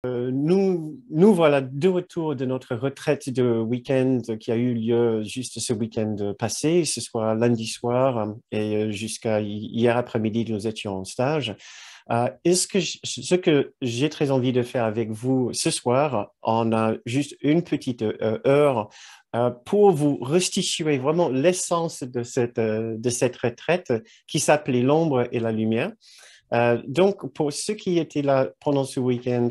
Nous voilà de retour de notre retraite de week-end qui a eu lieu juste ce week-end passé, ce soit lundi soir et jusqu'à hier après-midi, nous étions en stage. Ce que j'ai très envie de faire avec vous ce soir, on a juste une petite heure pour vous restituer vraiment l'essence de cette retraite qui s'appelait l'ombre et la lumière. Donc, pour ceux qui étaient là pendant ce week-end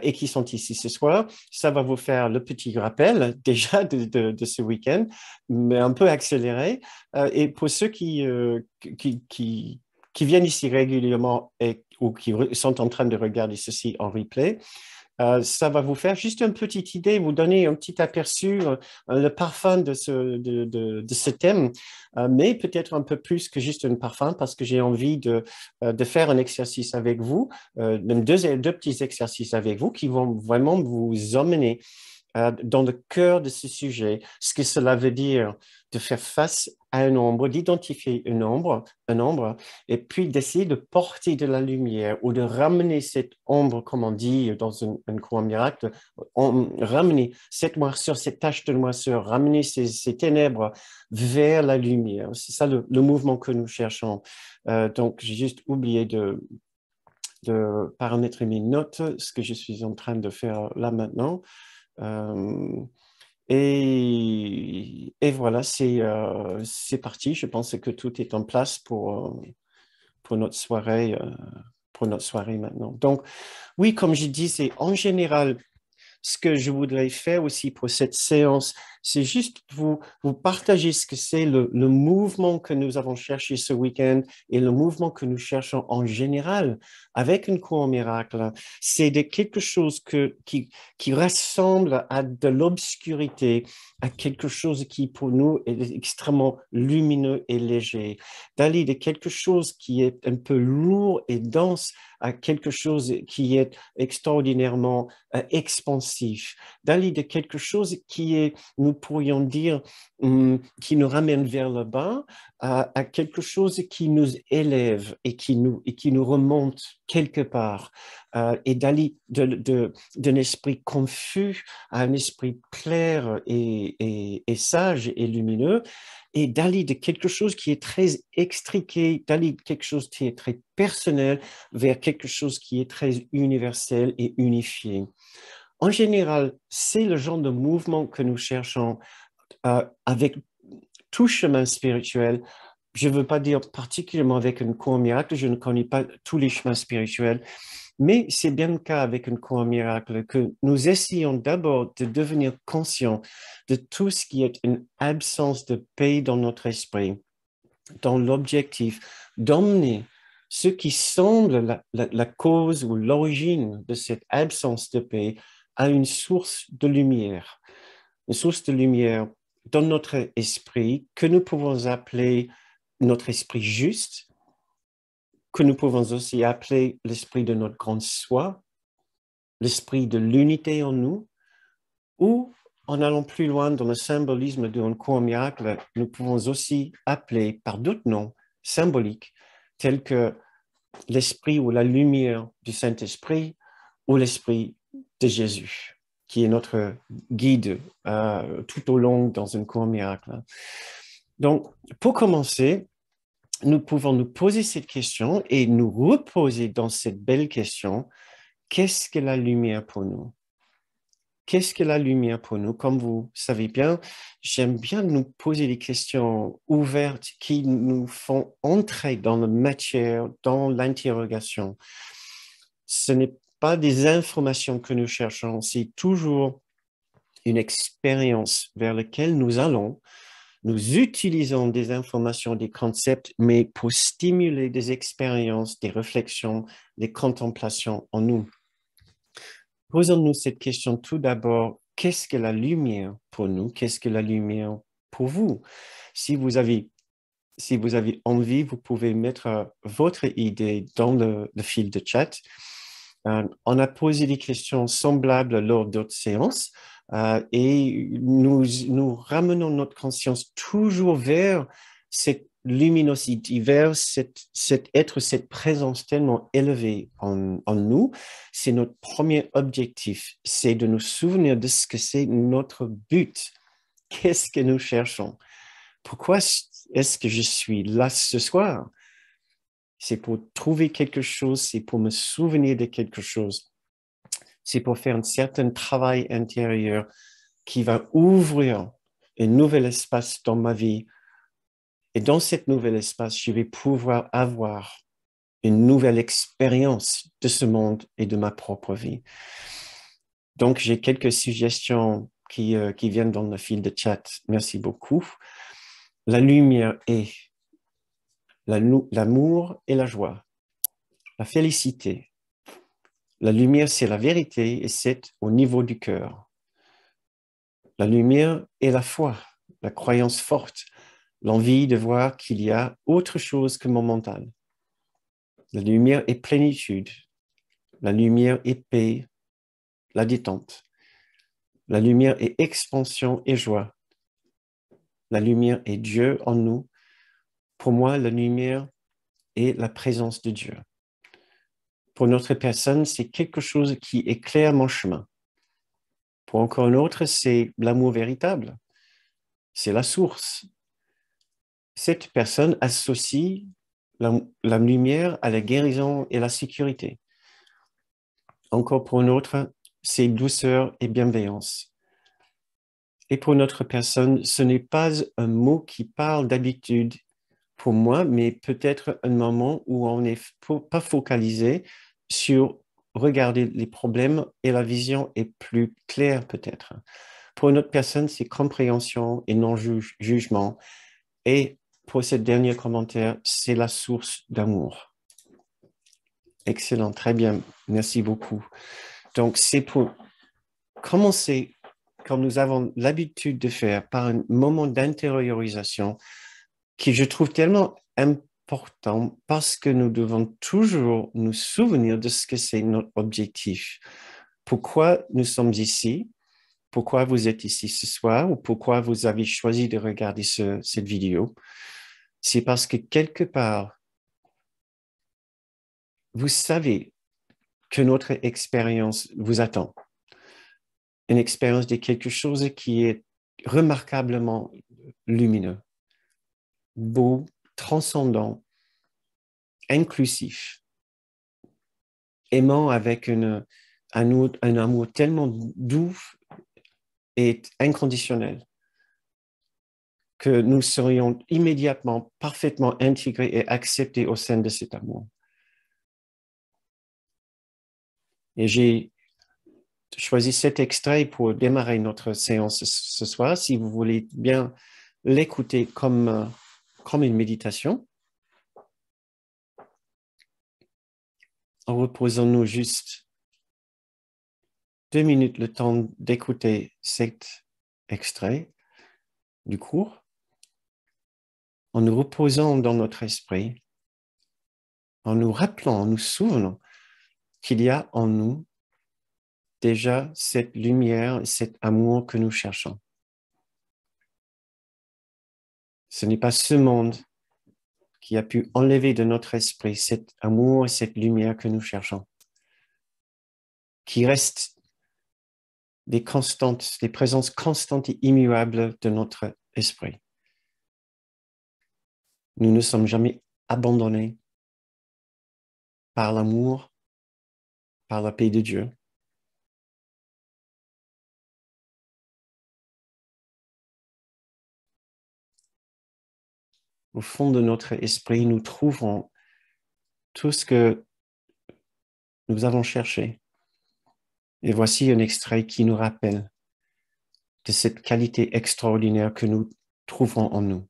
et qui sont ici ce soir, ça va vous faire le petit rappel déjà de ce week-end, mais un peu accéléré. Et pour ceux qui, qui, qui viennent ici régulièrement ou qui sont en train de regarder ceci en replay, ça va vous faire juste une petite idée, vous donner un petit aperçu, le parfum de ce thème, mais peut-être un peu plus que juste un parfum parce que j'ai envie de faire un exercice avec vous, même deux petits exercices avec vous qui vont vraiment vous emmener dans le cœur de ce sujet, ce que cela veut dire de faire face à un ombre, d'identifier un ombre, et puis d'essayer de porter de la lumière ou de ramener cette ombre, comme on dit dans un courant miracle, ramener cette morsure, cette tache de morsure, ramener ces ténèbres vers la lumière. C'est ça le mouvement que nous cherchons. Donc, j'ai juste oublié de paramétrer mes notes, ce que je suis en train de faire là maintenant. Euh, et voilà, c'est parti. Je pense que tout est en place pour notre soirée, pour notre soirée maintenant. Donc, oui, comme je disais, en général, ce que je voudrais faire aussi pour cette séance, c'est juste vous partager ce que c'est le mouvement que nous avons cherché ce week-end et le mouvement que nous cherchons en général avec une cour miracle. C'est de quelque chose qui ressemble à de l'obscurité, à quelque chose qui pour nous est extrêmement lumineux et léger, d'aller de quelque chose qui est un peu lourd et dense à quelque chose qui est extraordinairement expansif, d'aller de quelque chose qui est, nous pourrions dire, qui nous ramène vers le bas, à quelque chose qui nous élève et qui nous remonte quelque part, et d'aller d'un esprit confus à un esprit clair et sage et lumineux, et d'aller de quelque chose qui est très extriqué, d'aller de quelque chose qui est très personnel vers quelque chose qui est très universel et unifié. En général, c'est le genre de mouvement que nous cherchons avec tout chemin spirituel. Je ne veux pas dire particulièrement avec une cour miracle, je ne connais pas tous les chemins spirituels, mais c'est bien le cas avec une cour miracle que nous essayons d'abord de devenir conscients de tout ce qui est une absence de paix dans notre esprit, dans l'objectif d'emmener ce qui semble la cause ou l'origine de cette absence de paix à une source de lumière dans notre esprit que nous pouvons appeler notre esprit juste, que nous pouvons aussi appeler l'esprit de notre grande soi, l'esprit de l'unité en nous, ou en allant plus loin dans le symbolisme d'un cours miracle, nous pouvons aussi appeler par d'autres noms symboliques, tels que l'esprit ou la lumière du Saint-Esprit ou l'esprit de Jésus, qui est notre guide tout au long dans un cours miracle. Donc, pour commencer, nous pouvons nous poser cette question et nous reposer dans cette belle question, qu'est-ce que la lumière pour nous? Qu'est-ce que la lumière pour nous? Comme vous savez bien, j'aime bien nous poser des questions ouvertes qui nous font entrer dans la matière, dans l'interrogation. Ce n'est pas des informations que nous cherchons, c'est toujours une expérience vers laquelle nous allons. Nous utilisons des informations, des concepts, mais pour stimuler des expériences, des réflexions, des contemplations en nous. Posons-nous cette question tout d'abord, qu'est-ce que la lumière pour nous? Qu'est-ce que la lumière pour vous? Si vous avez, si vous avez envie, vous pouvez mettre votre idée dans le fil de chat. On a posé des questions semblables lors d'autres séances et nous ramenons notre conscience toujours vers cette luminosité, vers cette présence tellement élevée en nous, c'est notre premier objectif, c'est de nous souvenir de ce que c'est notre but. Qu'est-ce que nous cherchons? Pourquoi est-ce que je suis là ce soir? C'est pour trouver quelque chose, c'est pour me souvenir de quelque chose. C'est pour faire un certain travail intérieur qui va ouvrir un nouvel espace dans ma vie. Et dans cet nouvel espace, je vais pouvoir avoir une nouvelle expérience de ce monde et de ma propre vie. Donc, j'ai quelques suggestions qui viennent dans le fil de chat. Merci beaucoup. La lumière est l'amour et la joie, la félicité. La lumière, c'est la vérité et c'est au niveau du cœur. La lumière est la foi, la croyance forte, l'envie de voir qu'il y a autre chose que mon mental. La lumière est plénitude. La lumière est paix, la détente. La lumière est expansion et joie. La lumière est Dieu en nous. Pour moi, la lumière est la présence de Dieu. Pour notre personne, c'est quelque chose qui éclaire mon chemin. Pour encore une autre, c'est l'amour véritable. C'est la source. Cette personne associe la lumière à la guérison et la sécurité. Encore pour une autre, c'est douceur et bienveillance. Et pour notre personne, ce n'est pas un mot qui parle d'habitude pour moi, mais peut-être un moment où on n'est pas focalisé sur regarder les problèmes et la vision est plus claire peut-être. Pour une autre personne, c'est compréhension et non jugement. Et pour ce dernier commentaire, c'est la source d'amour. Excellent, très bien. Merci beaucoup. Donc, c'est pour commencer, comme nous avons l'habitude de faire, par un moment d'intériorisation qui je trouve tellement important parce que nous devons toujours nous souvenir de ce que c'est notre objectif. Pourquoi nous sommes ici? Pourquoi vous êtes ici ce soir ou pourquoi vous avez choisi de regarder cette vidéo? C'est parce que quelque part, vous savez que notre expérience vous attend. Une expérience de quelque chose qui est remarquablement lumineux, beau, transcendant, inclusif, aimant avec un amour tellement doux et inconditionnel que nous serions immédiatement parfaitement intégrés et acceptés au sein de cet amour. Et j'ai choisi cet extrait pour démarrer notre séance ce soir. Si vous voulez bien l'écouter comme une méditation, reposons-nous juste 2 minutes le temps d'écouter cet extrait du cours, en nous reposant dans notre esprit, en nous rappelant, en nous souvenant qu'il y a en nous déjà cette lumière, cet amour que nous cherchons. Ce n'est pas ce monde qui a pu enlever de notre esprit cet amour et cette lumière que nous cherchons, qui reste des constantes, des présences constantes et immuables de notre esprit. Nous ne sommes jamais abandonnés par l'amour, par la paix de Dieu. Au fond de notre esprit, nous trouvons tout ce que nous avons cherché. Et voici un extrait qui nous rappelle de cette qualité extraordinaire que nous trouvons en nous.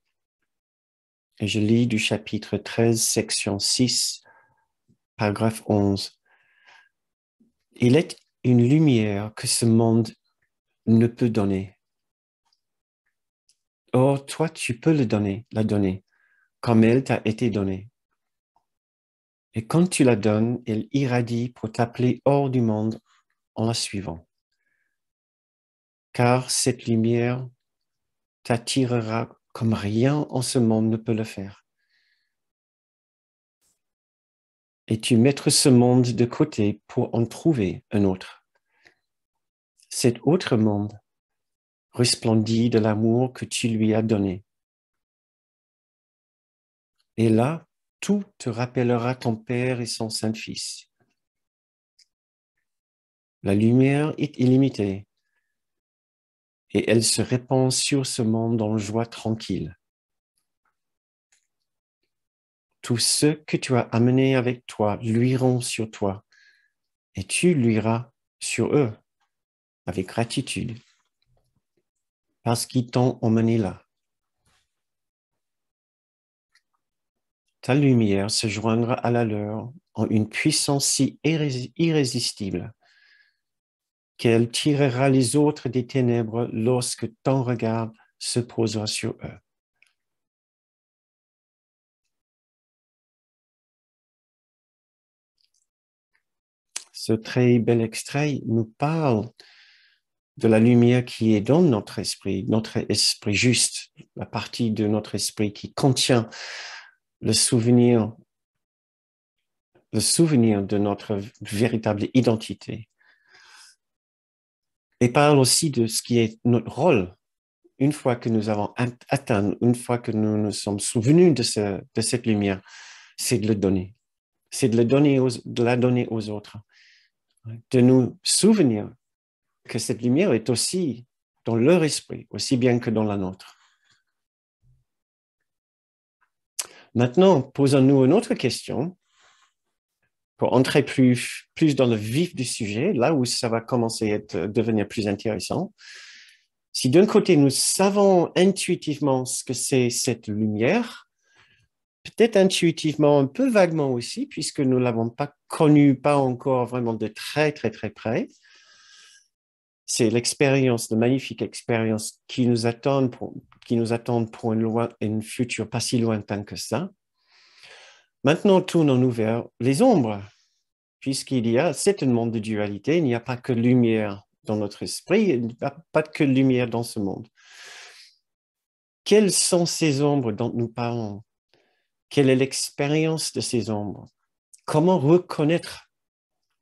Et je lis du chapitre 13, section 6, paragraphe 11. Il est une lumière que ce monde ne peut donner. Or, toi, tu peux la donner, comme elle t'a été donnée. Et quand tu la donnes, elle irradie pour t'appeler hors du monde en la suivant. Car cette lumière t'attirera comme rien en ce monde ne peut le faire. et tu mettre ce monde de côté pour en trouver un autre. Cet autre monde resplendit de l'amour que tu lui as donné. Et là, tout te rappellera ton Père et son Saint-Fils. La lumière est illimitée et elle se répand sur ce monde en joie tranquille. Tous ceux que tu as amenés avec toi luiront sur toi et tu luiras sur eux avec gratitude parce qu'ils t'ont emmené là. Ta lumière se joindra à la leur en une puissance si irrésistible qu'elle tirera les autres des ténèbres lorsque ton regard se posera sur eux. Ce très bel extrait nous parle de la lumière qui est dans notre esprit juste, la partie de notre esprit qui contient le souvenir de notre véritable identité. Et parle aussi de ce qui est notre rôle une fois que nous avons atteint, une fois que nous nous sommes souvenus de cette lumière, c'est de le donner. C'est de la donner aux autres. De nous souvenir que cette lumière est aussi dans leur esprit, aussi bien que dans la nôtre. Maintenant, posons-nous une autre question pour entrer plus dans le vif du sujet, là où ça va commencer à devenir plus intéressant. Si d'un côté, nous savons intuitivement ce que c'est cette lumière, peut-être intuitivement, un peu vaguement aussi, puisque nous ne l'avons pas connue, pas encore vraiment de très, très, très près. C'est l'expérience, la magnifique expérience qui nous attend pour une future pas si lointaine que ça. Maintenant, tournons-nous vers les ombres, c'est un monde de dualité, il n'y a pas que lumière dans notre esprit, il n'y a pas que lumière dans ce monde. Quelles sont ces ombres dont nous parlons? Quelle est l'expérience de ces ombres? Comment reconnaître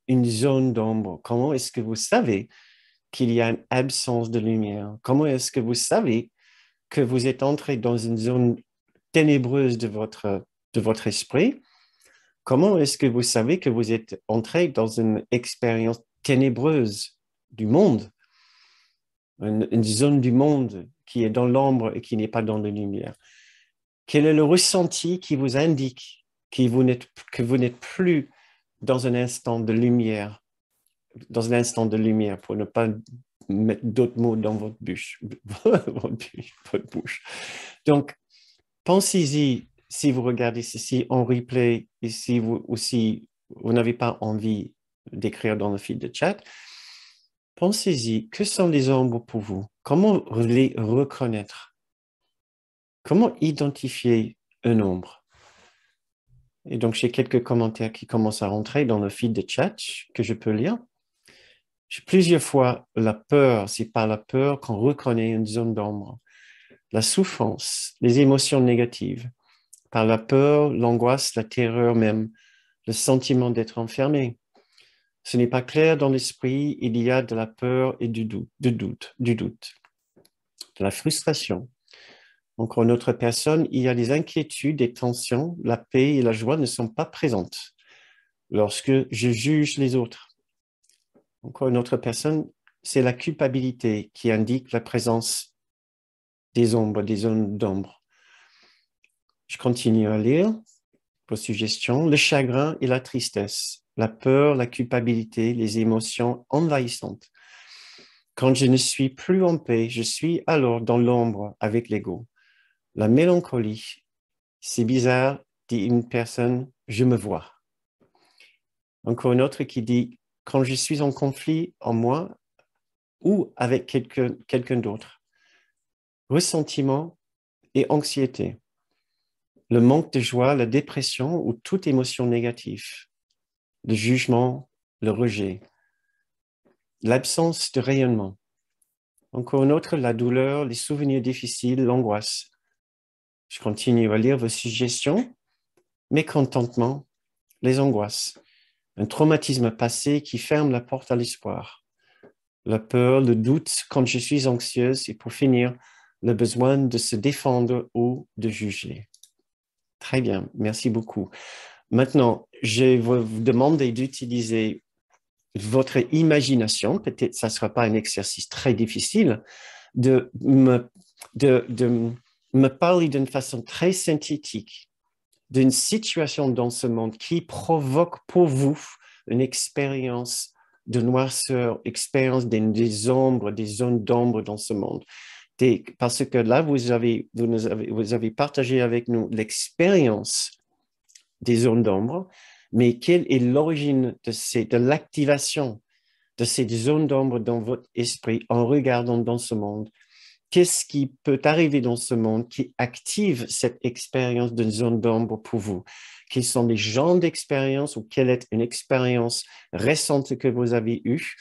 une zone d'ombre? Comment est-ce que vous savez qu'il y a une absence de lumière? Comment est-ce que vous savez que vous êtes entré dans une zone ténébreuse de votre esprit? Comment est-ce que vous savez que vous êtes entré dans une expérience ténébreuse du monde? Une zone du monde qui est dans l'ombre et qui n'est pas dans la lumière. Quel est le ressenti qui vous indique que vous n'êtes plus dans un instant de lumière, pour ne pas mettre d'autres mots dans votre bouche. votre bouche. Donc, pensez-y, si vous regardez ceci en replay, et si vous n'avez pas envie d'écrire dans le fil de chat, pensez-y, que sont les ombres pour vous? Comment les reconnaître? Comment identifier une ombre? Et donc, j'ai quelques commentaires qui commencent à rentrer dans le fil de chat que je peux lire. Plusieurs fois, la peur, c'est par la peur qu'on reconnaît une zone d'ombre. La souffrance, les émotions négatives. Par la peur, l'angoisse, la terreur même, le sentiment d'être enfermé. Ce n'est pas clair dans l'esprit, il y a de la peur et du doute, de la frustration. Encore une autre personne, il y a des inquiétudes, des tensions, la paix et la joie ne sont pas présentes lorsque je juge les autres. Encore une autre personne, c'est la culpabilité qui indique la présence des ombres, des zones d'ombre. Je continue à lire vos suggestions. Le chagrin et la tristesse, la peur, la culpabilité, les émotions envahissantes. Quand je ne suis plus en paix, je suis alors dans l'ombre avec l'ego. La mélancolie, c'est bizarre, dit une personne, je me vois. Encore une autre qui dit, quand je suis en conflit en moi ou avec quelqu'un d'autre. Ressentiment et anxiété. Le manque de joie, la dépression ou toute émotion négative. Le jugement, le rejet. L'absence de rayonnement. Encore une autre, la douleur, les souvenirs difficiles, l'angoisse. Je continue à lire vos suggestions. Mécontentement, les angoisses, un traumatisme passé qui ferme la porte à l'espoir, la peur, le doute quand je suis anxieuse et pour finir, le besoin de se défendre ou de juger. Très bien, merci beaucoup. Maintenant, je vais vous demander d'utiliser votre imagination, peut-être ça ne sera pas un exercice très difficile, de de me parler d'une façon très synthétique d'une situation dans ce monde qui provoque pour vous une expérience de noirceur, expérience des ombres, des zones d'ombre dans ce monde. Parce que là, vous avez partagé avec nous l'expérience des zones d'ombre, mais quelle est l'origine de l'activation de ces zones d'ombre dans votre esprit en regardant dans ce monde? Qu'est-ce qui peut arriver dans ce monde qui active cette expérience d'une zone d'ombre pour vous? Quels sont les genres d'expériences ou quelle est une expérience récente que vous avez eue?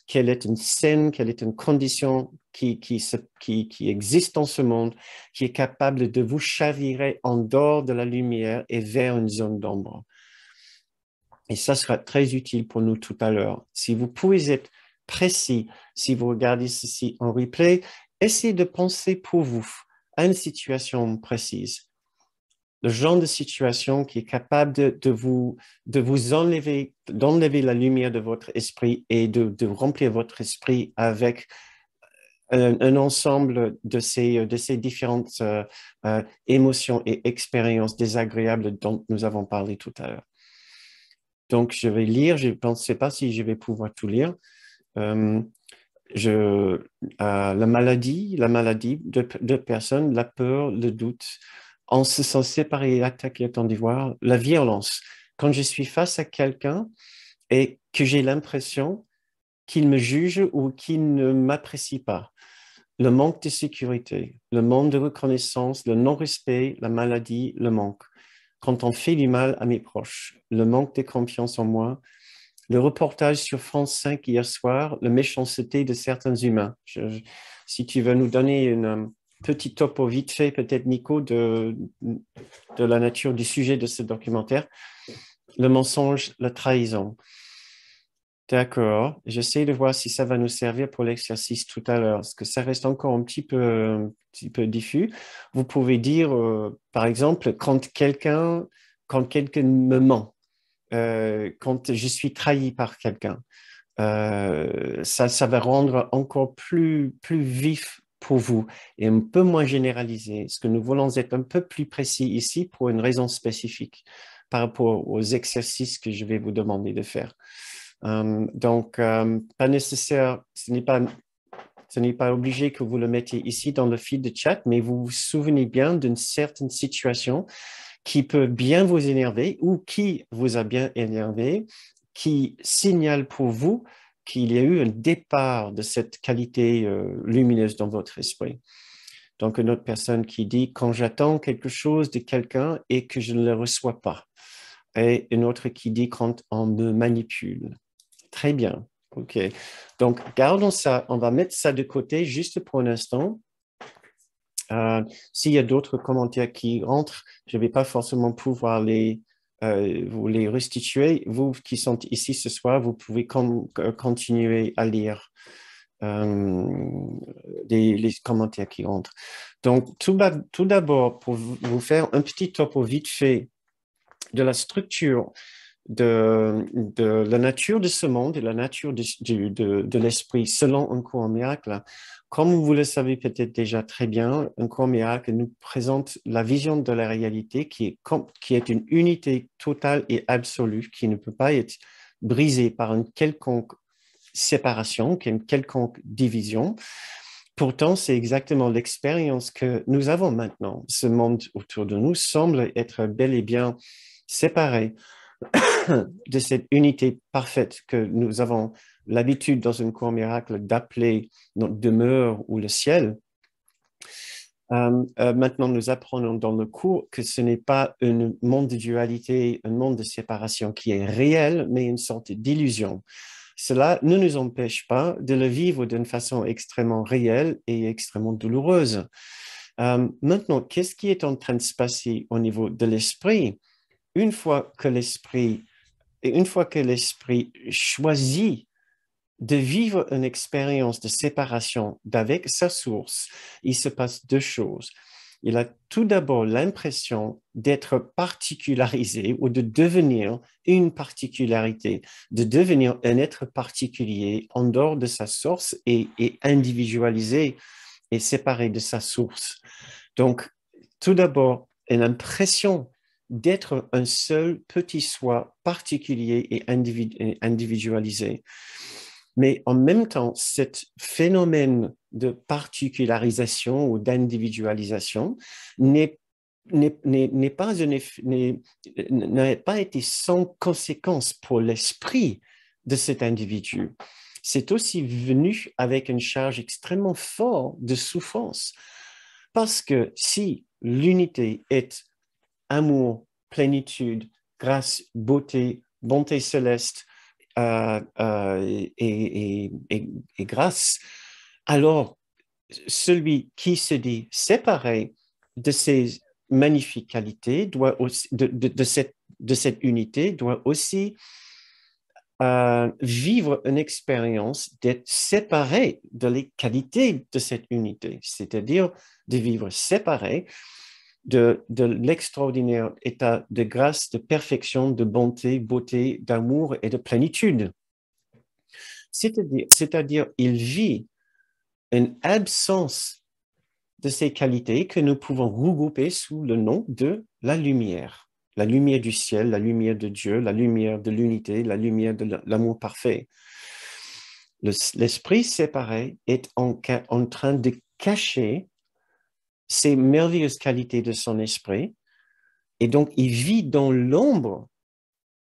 Quelle est une scène, quelle est une condition qui existe dans ce monde, qui est capable de vous chavirer en dehors de la lumière et vers une zone d'ombre? Et ça sera très utile pour nous tout à l'heure. Si vous pouvez être précis, si vous regardez ceci en replay, essayez de penser pour vous à une situation précise, le genre de situation qui est capable de vous d'enlever la lumière de votre esprit et de remplir votre esprit avec un ensemble de ces différentes émotions et expériences désagréables dont nous avons parlé tout à l'heure. Donc, je vais lire, je ne sais pas si je vais pouvoir tout lire. La maladie de personnes, la peur, le doute, on se sent séparé et attaqué, attendez voir, la violence. Quand je suis face à quelqu'un et que j'ai l'impression qu'il me juge ou qu'il ne m'apprécie pas, le manque de sécurité, le manque de reconnaissance, le non-respect, la maladie, le manque. Quand on fait du mal à mes proches, le manque de confiance en moi, le reportage sur France 5 hier soir, la méchanceté de certains humains. Si tu veux nous donner une petite topo vite fait, peut-être Nico, de la nature du sujet de ce documentaire. Le mensonge, la trahison. D'accord. J'essaie de voir si ça va nous servir pour l'exercice tout à l'heure, parce que ça reste encore un petit peu diffus. Vous pouvez dire, par exemple, quand quelqu'un me ment, quand je suis trahi par quelqu'un, ça va rendre encore plus vif pour vous et un peu moins généralisé. Ce que nous voulons être un peu plus précis ici pour une raison spécifique par rapport aux exercices que je vais vous demander de faire. Donc, pas nécessaire, ce n'est pas obligé que vous le mettiez ici dans le fil de chat, mais vous vous souvenez bien d'une certaine situation qui peut bien vous énerver ou qui vous a bien énervé, qui signale pour vous qu'il y a eu un départ de cette qualité lumineuse dans votre esprit. Donc, une autre personne qui dit, quand j'attends quelque chose de quelqu'un et que je ne le reçois pas. Et une autre qui dit, quand on me manipule. Très bien. OK. Donc, gardons ça. On va mettre ça de côté juste pour un instant. S'il y a d'autres commentaires qui rentrent, je ne vais pas forcément pouvoir vous les restituer. Vous qui sont ici ce soir, vous pouvez continuer à lire les commentaires qui rentrent. Donc, tout d'abord, pour vous faire un petit topo vite fait de la structure de la nature de ce monde et la nature de l'esprit selon un cours miracle. Comme vous le savez peut-être déjà très bien, un cours miracle nous présente la vision de la réalité qui est une unité totale et absolue, qui ne peut pas être brisée par une quelconque séparation, une quelconque division. Pourtant, c'est exactement l'expérience que nous avons maintenant. Ce monde autour de nous semble être bel et bien séparé de cette unité parfaite que nous avons l'habitude dans une cour miracle d'appeler notre demeure ou le ciel. Maintenant, nous apprenons dans le cours que ce n'est pas un monde de dualité, un monde de séparation qui est réel, mais une sorte d'illusion. Cela ne nous empêche pas de le vivre d'une façon extrêmement réelle et extrêmement douloureuse. Maintenant, qu'est-ce qui est en train de se passer au niveau de l'esprit? une fois que l'esprit, et une fois que l'esprit choisit de vivre une expérience de séparation d'avec sa source, il se passe deux choses. Il a tout d'abord l'impression d'être particularisé ou de devenir une particularité, de devenir un être particulier en dehors de sa source et individualisé et séparé de sa source. Donc, tout d'abord, une impression d'être un seul petit soi particulier et individualisé. Mais en même temps, ce phénomène de particularisation ou d'individualisation n'a pas été sans conséquence pour l'esprit de cet individu. C'est aussi venu avec une charge extrêmement forte de souffrance. Parce que si l'unité est amour, plénitude, grâce, beauté, bonté céleste, et grâce, alors celui qui se dit séparé de ces magnifiques qualités doit aussi, de cette unité doit aussi vivre une expérience d'être séparé de les qualités de cette unité, c'est-à-dire de vivre séparé de l'extraordinaire état de grâce, de perfection, de bonté, beauté, d'amour et de plénitude. C'est-à-dire, il vit une absence de ces qualités que nous pouvons regrouper sous le nom de la lumière. La lumière du ciel, la lumière de Dieu, la lumière de l'unité, la lumière de l'amour parfait. L'esprit séparé est en train de cacher ces merveilleuses qualités de son esprit. Et donc, il vit dans l'ombre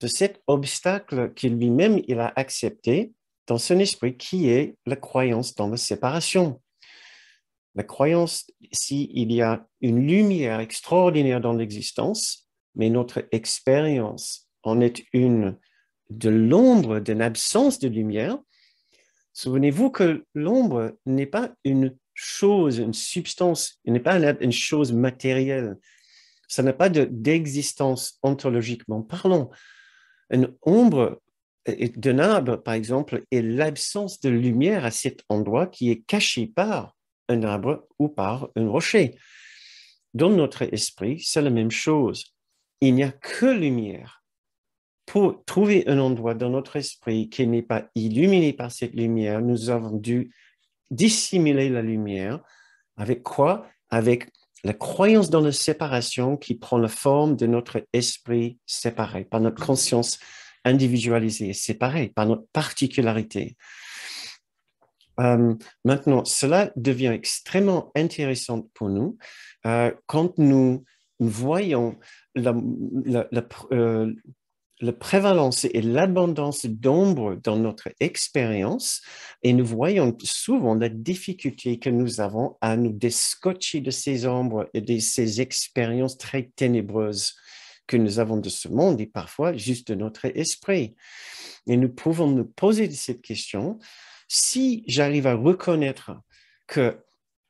de cet obstacle qu'il lui-même il a accepté dans son esprit, qui est la croyance dans la séparation. La croyance, s'il y a une lumière extraordinaire dans l'existence, mais notre expérience en est une de l'ombre, d'une absence de lumière. Souvenez-vous que l'ombre n'est pas une chose, une substance, n'est pas une chose matérielle. Ça n'a pas d'existence ontologiquement parlant. Une ombre d'un arbre, par exemple, est l'absence de lumière à cet endroit qui est caché par un arbre ou par un rocher. Dans notre esprit, c'est la même chose. Il n'y a que lumière. Pour trouver un endroit dans notre esprit qui n'est pas illuminé par cette lumière, nous avons dû dissimuler la lumière. Avec quoi? Avec la croyance dans la séparation qui prend la forme de notre esprit séparé, par notre conscience individualisée et séparée, par notre particularité. Maintenant, cela devient extrêmement intéressant pour nous quand nous voyons la, la prévalence et l'abondance d'ombre dans notre expérience et nous voyons souvent la difficulté que nous avons à nous déscotcher de ces ombres et de ces expériences très ténébreuses que nous avons de ce monde et parfois juste de notre esprit. Et nous pouvons nous poser cette question: si j'arrive à reconnaître que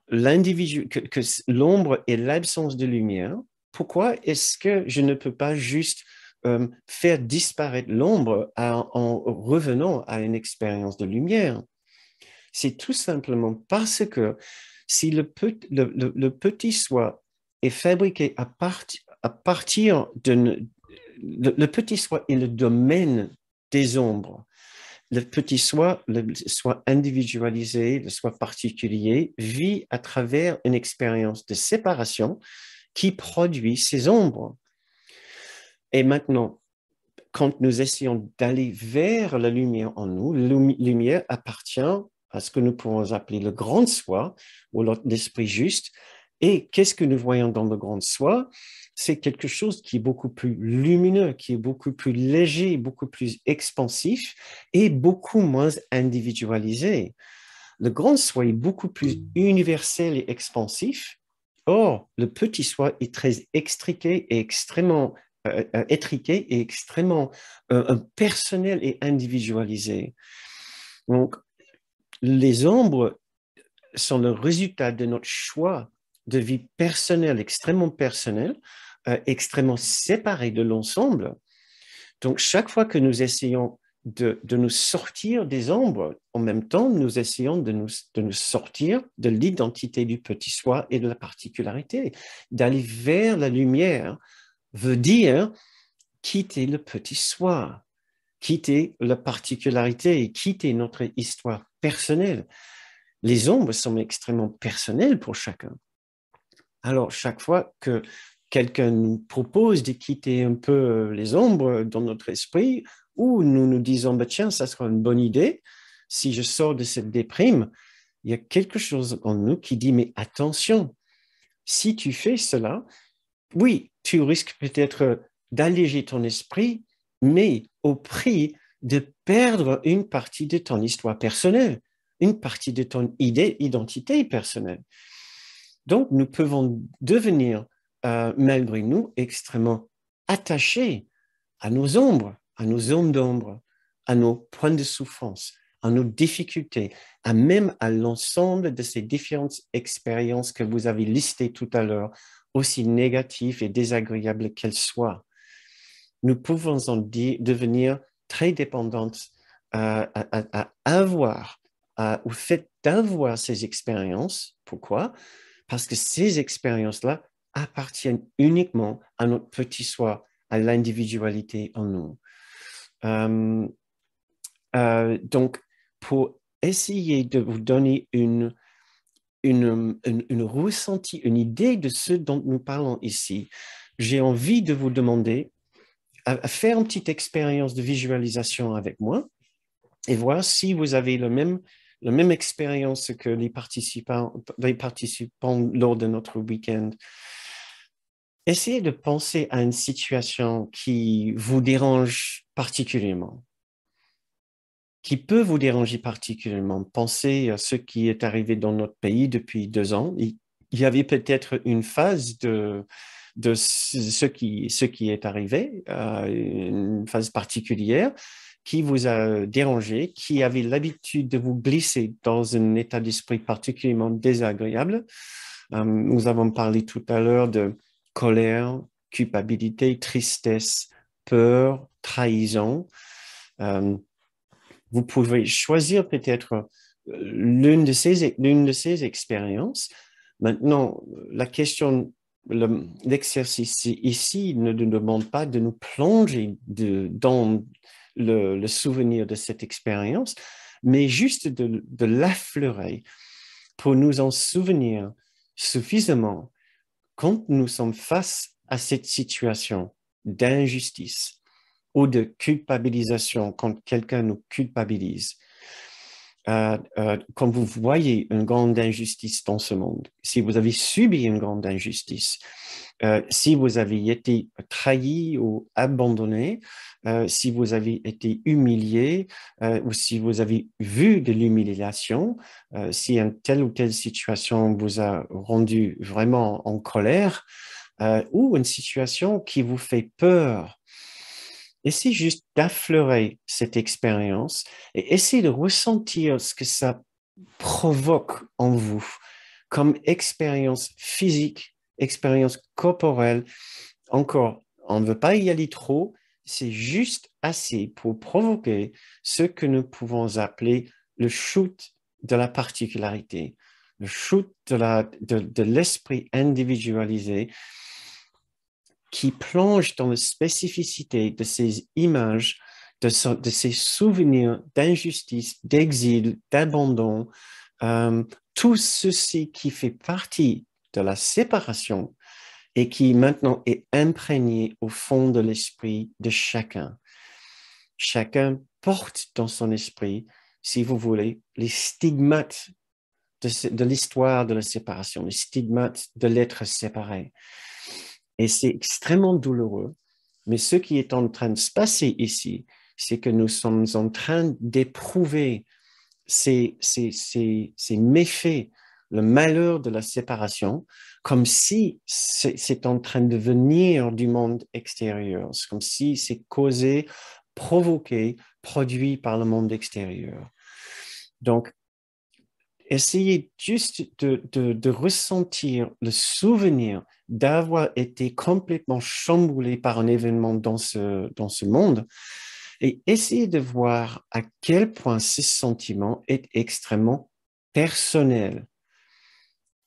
l'individu, que l'ombre est l'absence de lumière, pourquoi est-ce que je ne peux pas juste faire disparaître l'ombre en revenant à une expérience de lumière? C'est tout simplement parce que si le petit soi est fabriqué à partir de... Le petit soi est le domaine des ombres. Le petit soi, le soi individualisé, le soi particulier, vit à travers une expérience de séparation qui produit ces ombres. Et maintenant, quand nous essayons d'aller vers la lumière en nous, la lumière appartient à ce que nous pouvons appeler le grand soi ou l'esprit juste. Et qu'est-ce que nous voyons dans le grand soi? C'est quelque chose qui est beaucoup plus lumineux, qui est beaucoup plus léger, beaucoup plus expansif et beaucoup moins individualisé. Le grand soi est beaucoup plus universel et expansif. Or, le petit soi est très extriqué et extrêmement étriqué et extrêmement personnel et individualisé. Donc, les ombres sont le résultat de notre choix de vie personnelle, extrêmement personnel, extrêmement séparés de l'ensemble. Donc, chaque fois que nous essayons de nous sortir des ombres, en même temps, nous essayons de nous sortir de l'identité du petit soi et de la particularité. D'aller vers la lumière veut dire quitter le petit soi, quitter la particularité et quitter notre histoire personnelle. Les ombres sont extrêmement personnelles pour chacun. Alors, chaque fois que quelqu'un nous propose de quitter un peu les ombres dans notre esprit, ou nous nous disons, bah, tiens, ça sera une bonne idée, si je sors de cette déprime, il y a quelque chose en nous qui dit, mais attention, si tu fais cela, oui, tu risques peut-être d'alléger ton esprit, mais au prix de perdre une partie de ton histoire personnelle, une partie de ton identité personnelle. Donc, nous pouvons devenir, malgré nous, extrêmement attachés à nos ombres, à nos zones d'ombre, à nos points de souffrance, à nos difficultés, même à l'ensemble de ces différentes expériences que vous avez listées tout à l'heure, aussi négatives et désagréables qu'elles soient. Nous pouvons en devenir très dépendantes à avoir, au fait d'avoir ces expériences. Pourquoi? Parce que ces expériences-là appartiennent uniquement à notre petit soi, à l'individualité en nous. Donc, pour essayer de vous donner une ressenti, une idée de ce dont nous parlons ici, j'ai envie de vous demander à faire une petite expérience de visualisation avec moi et voir si vous avez la même expérience que les participants lors de notre week-end. Essayez de penser à une situation qui vous dérange particulièrement, qui peut vous déranger particulièrement. Pensez à ce qui est arrivé dans notre pays depuis 2 ans. Il y avait peut-être une phase de ce qui est arrivé, une phase particulière qui vous a dérangé, qui avait l'habitude de vous glisser dans un état d'esprit particulièrement désagréable. Nous avons parlé tout à l'heure de colère, culpabilité, tristesse, peur, trahison. Vous pouvez choisir peut-être l'une de ces expériences. Maintenant, la question, l'exercice ici ne nous demande pas de nous plonger dans le souvenir de cette expérience, mais juste de l'affleurer pour nous en souvenir suffisamment quand nous sommes face à cette situation d'injustice ou de culpabilisation, quand quelqu'un nous culpabilise. Quand vous voyez une grande injustice dans ce monde, si vous avez subi une grande injustice, si vous avez été trahi ou abandonné, si vous avez été humilié ou si vous avez vu de l'humiliation, si une telle ou telle situation vous a rendu vraiment en colère ou une situation qui vous fait peur, essayez juste d'affleurer cette expérience et essayez de ressentir ce que ça provoque en vous comme expérience physique, expérience corporelle. Encore, on ne veut pas y aller trop, c'est juste assez pour provoquer ce que nous pouvons appeler le shoot de la particularité, le shoot de l'esprit individualisé qui plonge dans la spécificité de ces images, de ces souvenirs d'injustice, d'exil, d'abandon, tout ceci qui fait partie de la séparation et qui maintenant est imprégné au fond de l'esprit de chacun. Chacun porte dans son esprit, si vous voulez, les stigmates de l'histoire de la séparation, les stigmates de l'être séparé. Et c'est extrêmement douloureux. Mais ce qui est en train de se passer ici, c'est que nous sommes en train d'éprouver ces méfaits, le malheur de la séparation, comme si c'est en train de venir du monde extérieur, comme si c'est causé, provoqué, produit par le monde extérieur. Donc, essayez juste de ressentir le souvenir d'avoir été complètement chamboulé par un événement dans ce monde et essayez de voir à quel point ce sentiment est extrêmement personnel.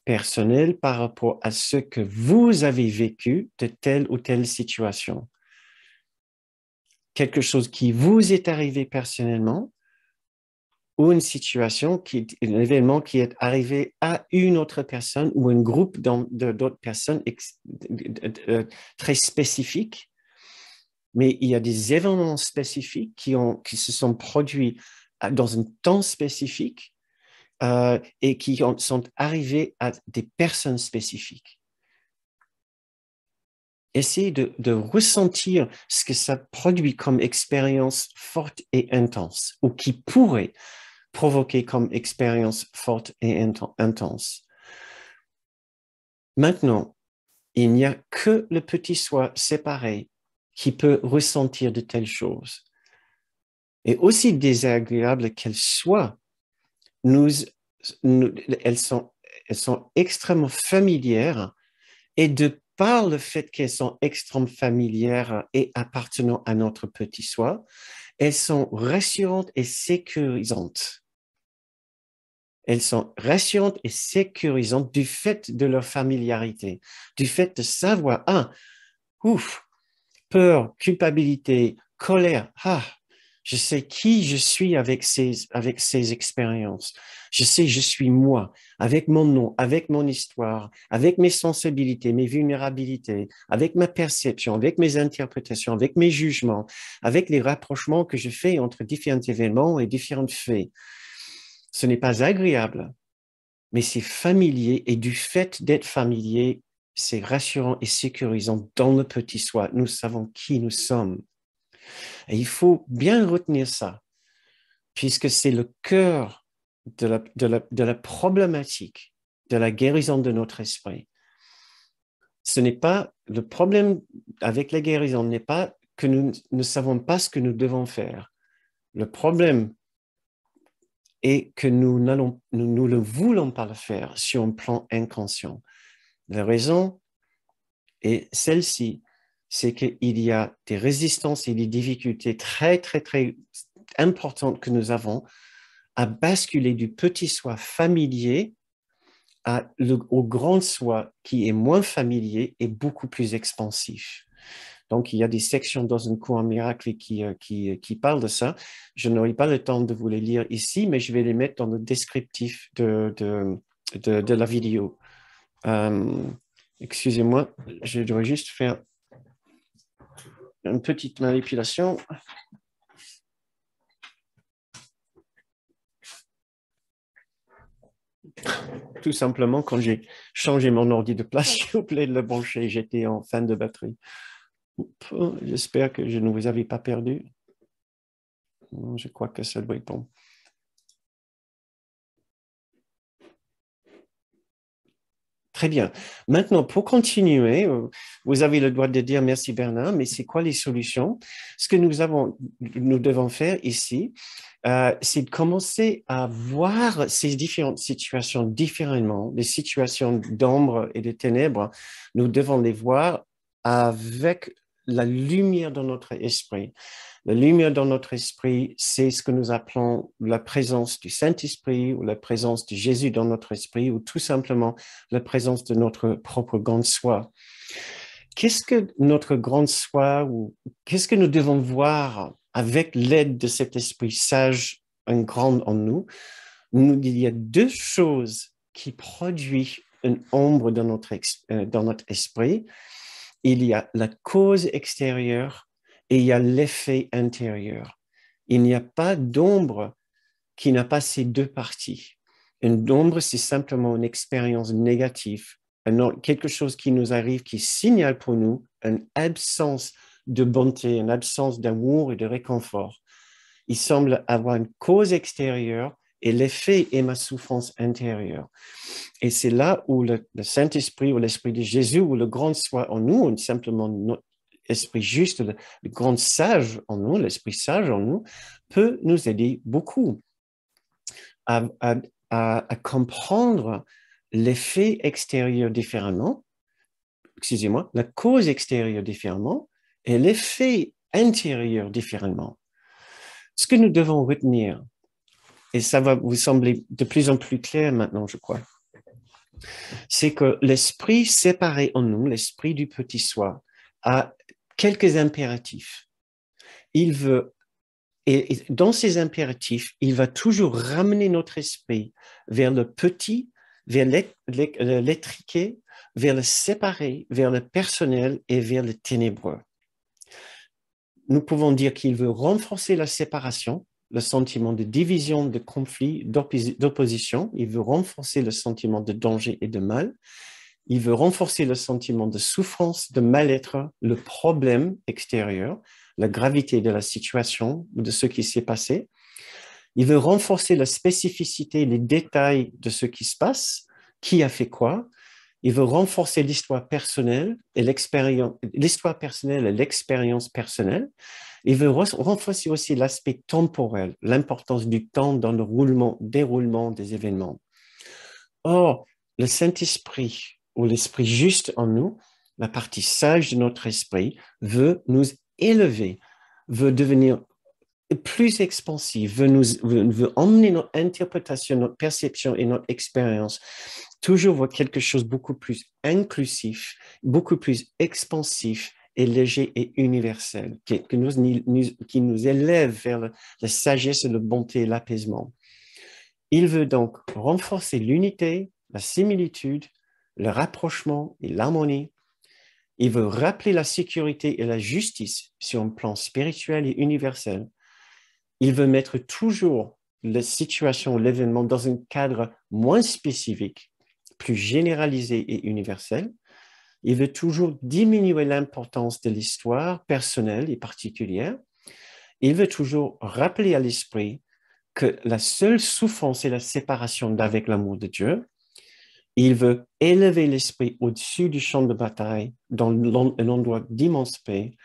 Personnel par rapport à ce que vous avez vécu de telle ou telle situation. Quelque chose qui vous est arrivé personnellement ou une situation, un événement qui est arrivé à une autre personne ou un groupe d'autres personnes très spécifiques, mais il y a des événements spécifiques qui se sont produits dans un temps spécifique et qui sont arrivés à des personnes spécifiques. Essayez de ressentir ce que ça produit comme expérience forte et intense, ou qui pourrait provoquer comme expérience forte et intense. Maintenant, il n'y a que le petit soi séparé qui peut ressentir de telles choses. Et aussi désagréables qu'elles soient, elles sont extrêmement familières et de par le fait qu'elles sont extrêmement familières et appartenant à notre petit soi, elles sont rassurantes et sécurisantes. Elles sont rassurantes et sécurisantes du fait de leur familiarité, du fait de savoir, peur, culpabilité, colère, je sais qui je suis avec ces expériences. Je sais, je suis moi, avec mon nom, avec mon histoire, avec mes sensibilités, mes vulnérabilités, avec ma perception, avec mes interprétations, avec mes jugements, avec les rapprochements que je fais entre différents événements et différents faits. Ce n'est pas agréable, mais c'est familier et du fait d'être familier, c'est rassurant et sécurisant dans le petit soi. Nous savons qui nous sommes. Et il faut bien retenir ça, puisque c'est le cœur de la problématique de la guérison de notre esprit. Ce n'est pas le problème avec la guérison, n'est pas que nous ne savons pas ce que nous devons faire. Le problème est que nous ne voulons pas le faire sur un plan inconscient. La raison est celle-ci, c'est qu'il y a des résistances et des difficultés très, très, très importantes que nous avons à basculer du petit soi familier au grand soi qui est moins familier et beaucoup plus expansif. Donc, il y a des sections dans un cours en miracle qui parlent de ça. Je n'aurai pas le temps de vous les lire ici, mais je vais les mettre dans le descriptif de la vidéo. Excusez-moi, je dois juste faire une petite manipulation. Tout simplement, quand j'ai changé mon ordi de place, j'ai oublié de le brancher. J'étais en fin de batterie. J'espère que je ne vous avais pas perdu. Je crois que ça doit être bon. Très bien. Maintenant, pour continuer, vous avez le droit de dire merci Bernard, mais c'est quoi les solutions? Ce que nous devons faire ici, c'est de commencer à voir ces différentes situations différemment, les situations d'ombre et de ténèbres. Nous devons les voir avec la lumière dans notre esprit. La lumière dans notre esprit, c'est ce que nous appelons la présence du Saint-Esprit ou la présence de Jésus dans notre esprit ou tout simplement la présence de notre propre grand soi. Qu'est-ce que notre grand soi ou qu'est-ce que nous devons voir avec l'aide de cet esprit sage, un grand en nous? Il y a deux choses qui produisent une ombre dans notre esprit. Il y a la cause extérieure et il y a l'effet intérieur. Il n'y a pas d'ombre qui n'a pas ces deux parties. Une ombre, c'est simplement une expérience négative, quelque chose qui nous arrive, qui signale pour nous une absence de bonté, une absence d'amour et de réconfort. Il semble avoir une cause extérieure et l'effet est ma souffrance intérieure. Et c'est là où le Saint-Esprit ou l'Esprit de Jésus ou le grand soi en nous, ou simplement notre esprit juste, le grand sage en nous, l'Esprit sage en nous, peut nous aider beaucoup à à comprendre l'effet extérieur différemment, excusez-moi, la cause extérieure différemment et l'effet intérieur différemment. Ce que nous devons retenir, et ça va vous sembler de plus en plus clair maintenant, je crois, c'est que l'esprit séparé en nous, l'esprit du petit soi, a quelques impératifs. Il veut, et dans ces impératifs, il va toujours ramener notre esprit vers le petit, vers l'étriqué, vers le séparé, vers le personnel et vers le ténébreux. Nous pouvons dire qu'il veut renforcer la séparation, le sentiment de division, de conflit, d'opposition. Il veut renforcer le sentiment de danger et de mal. Il veut renforcer le sentiment de souffrance, de mal-être, le problème extérieur, la gravité de la situation ou de ce qui s'est passé. Il veut renforcer la spécificité, les détails de ce qui se passe, qui a fait quoi. Il veut renforcer l'histoire personnelle et l'expérience personnelle. Il veut renforcer aussi l'aspect temporel, l'importance du temps dans le déroulement des événements. Or, le Saint-Esprit ou l'Esprit juste en nous, la partie sage de notre esprit, veut nous élever, veut devenir plus expansif, veut emmener notre interprétation, notre perception et notre expérience toujours vers quelque chose de beaucoup plus inclusif, beaucoup plus expansif et léger et universel, qui nous élève vers la sagesse, la bonté et l'apaisement. Il veut donc renforcer l'unité, la similitude, le rapprochement et l'harmonie. Il veut rappeler la sécurité et la justice sur un plan spirituel et universel. Il veut mettre toujours la situation, l'événement dans un cadre moins spécifique, plus généralisé et universel. Il veut toujours diminuer l'importance de l'histoire personnelle et particulière. Il veut toujours rappeler à l'esprit que la seule souffrance est la séparation d'avec l'amour de Dieu. Il veut élever l'esprit au-dessus du champ de bataille dans un endroit d'immense paix.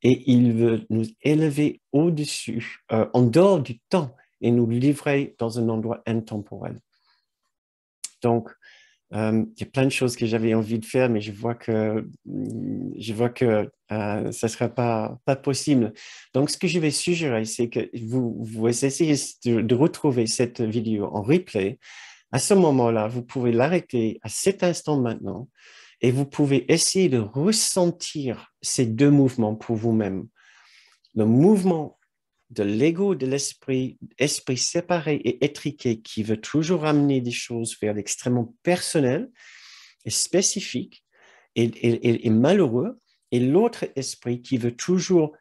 Et il veut nous élever au-dessus, en dehors du temps, et nous livrer dans un endroit intemporel. Donc, il y a plein de choses que j'avais envie de faire, mais je vois que ça ne sera pas possible. Donc, ce que je vais suggérer, c'est que vous essayez de retrouver cette vidéo en replay. À ce moment-là, vous pouvez l'arrêter à cet instant maintenant et vous pouvez essayer de ressentir ces deux mouvements pour vous-même. Le mouvement de l'ego, de l'esprit, esprit séparé et étriqué qui veut toujours amener des choses vers l'extrêmement personnel et spécifique et malheureux, et l'autre esprit qui veut toujours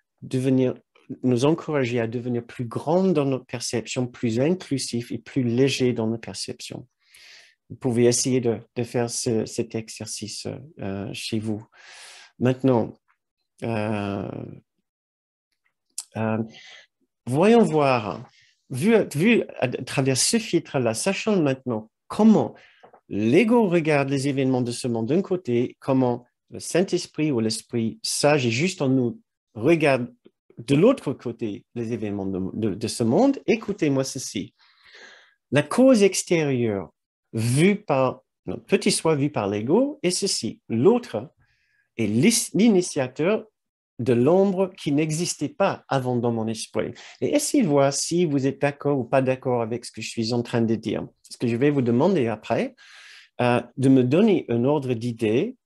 nous encourager à devenir plus grand dans notre perception, plus inclusif et plus léger dans notre perception. Vous pouvez essayer de faire cet exercice chez vous. Maintenant, voyons voir, vu à travers ce filtre-là, sachant maintenant comment l'ego regarde les événements de ce monde d'un côté, comment le Saint-Esprit ou l'Esprit sage et juste en nous regarde de l'autre côté les événements de ce monde, écoutez-moi ceci. La cause extérieure vue par notre petit soi, vue par l'ego, est ceci. L'autre est l'initiateur de l'ombre qui n'existait pas avant dans mon esprit. Et essayez de voir si vous êtes d'accord ou pas d'accord avec ce que je suis en train de dire. Ce que je vais vous demander après, de me donner un ordre d'idée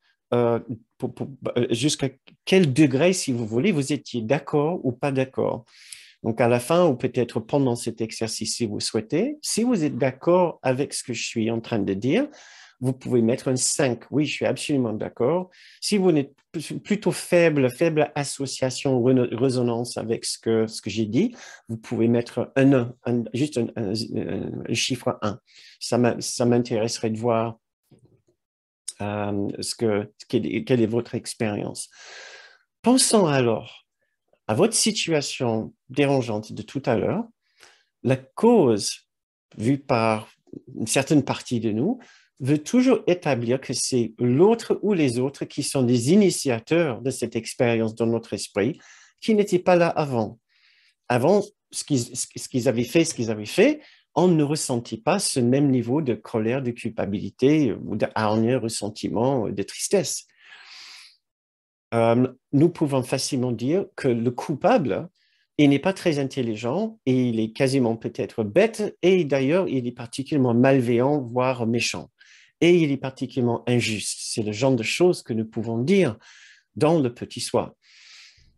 jusqu'à quel degré, si vous voulez, vous étiez d'accord ou pas d'accord. Donc, à la fin, ou peut-être pendant cet exercice, si vous souhaitez, si vous êtes d'accord avec ce que je suis en train de dire, vous pouvez mettre un 5. Oui, je suis absolument d'accord. Si vous êtes plutôt faible association, résonance avec ce que j'ai dit, vous pouvez mettre juste un chiffre 1. Ça m'intéresserait de voir quelle est votre expérience. Pensons alors à votre situation dérangeante de tout à l'heure. La cause, vue par une certaine partie de nous, veut toujours établir que c'est l'autre ou les autres qui sont des initiateurs de cette expérience dans notre esprit, qui n'étaient pas là avant. Avant, ce qu'ils avaient fait, on ne ressentit pas ce même niveau de colère, de culpabilité ou de hargne, ressentiment, de tristesse. Nous pouvons facilement dire que le coupable, il n'est pas très intelligent et il est quasiment peut-être bête et d'ailleurs, il est particulièrement malveillant, voire méchant. Et il est particulièrement injuste. C'est le genre de choses que nous pouvons dire dans le petit soi.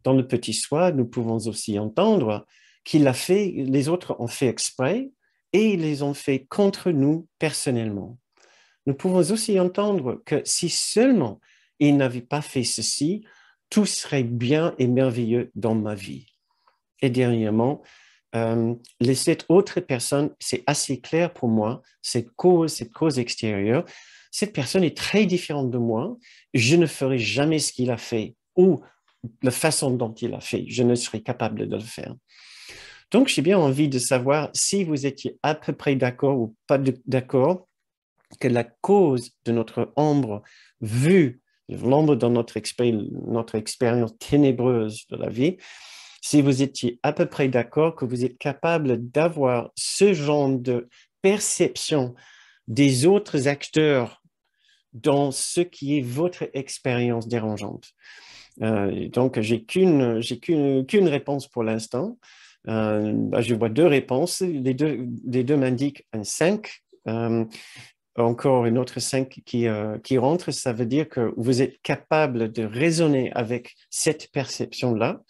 Dans le petit soi, nous pouvons aussi entendre qu'il a fait, les autres ont fait exprès et ils les ont fait contre nous personnellement. Nous pouvons aussi entendre que si seulement il n'avait pas fait ceci, tout serait bien et merveilleux dans ma vie. Et dernièrement, cette autre personne, c'est assez clair pour moi, cette cause extérieure, cette personne est très différente de moi, je ne ferai jamais ce qu'il a fait ou la façon dont il a fait, je ne serai capable de le faire. Donc, j'ai bien envie de savoir si vous étiez à peu près d'accord ou pas d'accord que la cause de notre ombre vue, l'ombre dans notre expérience ténébreuse de la vie, si vous étiez à peu près d'accord que vous êtes capable d'avoir ce genre de perception des autres acteurs dans ce qui est votre expérience dérangeante. Donc, j'ai qu'une réponse pour l'instant. Je vois deux réponses. Les deux m'indiquent un 5. Encore une autre 5 qui rentre. Ça veut dire que vous êtes capable de raisonner avec cette perception-là.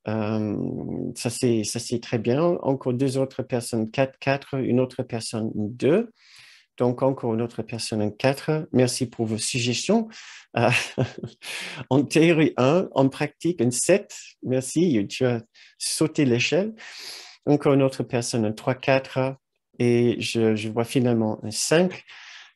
Ça, c'est très bien. Encore deux autres personnes, 4, 4, une autre personne, 2. Donc, encore une autre personne, un 4. Merci pour vos suggestions. En théorie, 1. En pratique, un 7. Merci, tu as sauté l'échelle. Encore une autre personne, un 3, 4. Et je vois finalement un 5.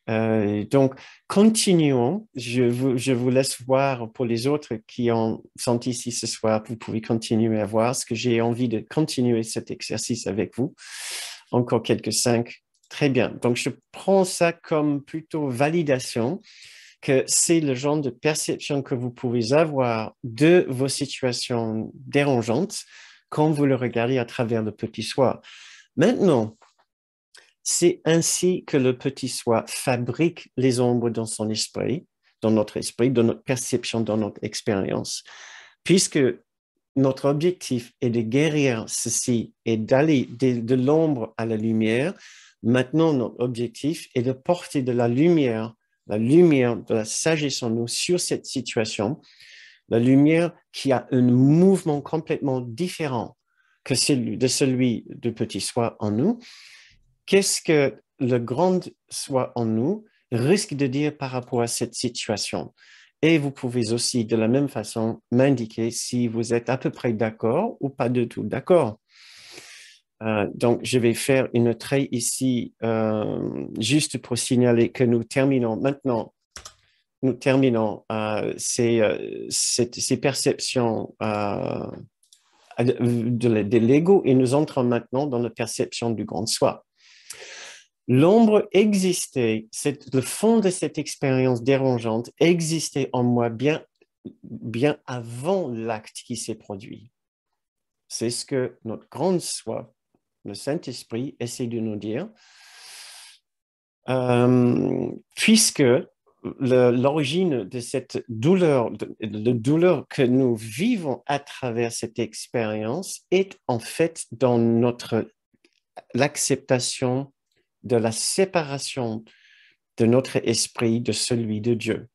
Donc, continuons. Je vous laisse voir pour les autres qui sont ici ce soir. Vous pouvez continuer à voir ce que j'ai envie de continuer cet exercice avec vous. Encore quelques 5. Très bien. Donc, je prends ça comme plutôt validation que c'est le genre de perception que vous pouvez avoir de vos situations dérangeantes quand vous le regardez à travers le petit soi. Maintenant, c'est ainsi que le petit soi fabrique les ombres dans son esprit, dans notre esprit, dans notre perception, dans notre expérience. Puisque notre objectif est de guérir ceci et d'aller de l'ombre à la lumière, maintenant notre objectif est de porter de la lumière de la sagesse en nous sur cette situation, la lumière qui a un mouvement complètement différent que celui du petit soi en nous. Qu'est-ce que le grand soi en nous risque de dire par rapport à cette situation? Et vous pouvez aussi, de la même façon, m'indiquer si vous êtes à peu près d'accord ou pas du tout d'accord. Donc, je vais faire une trait ici, juste pour signaler que nous terminons maintenant. Nous terminons ces perceptions de l'ego et nous entrons maintenant dans la perception du grand soi. L'ombre existait, le fond de cette expérience dérangeante existait en moi bien avant l'acte qui s'est produit. C'est ce que notre grand soi, le Saint-Esprit, essaie de nous dire, puisque l'origine de cette douleur, de douleur que nous vivons à travers cette expérience est en fait dans l'acceptation de la séparation de notre esprit de celui de Dieu.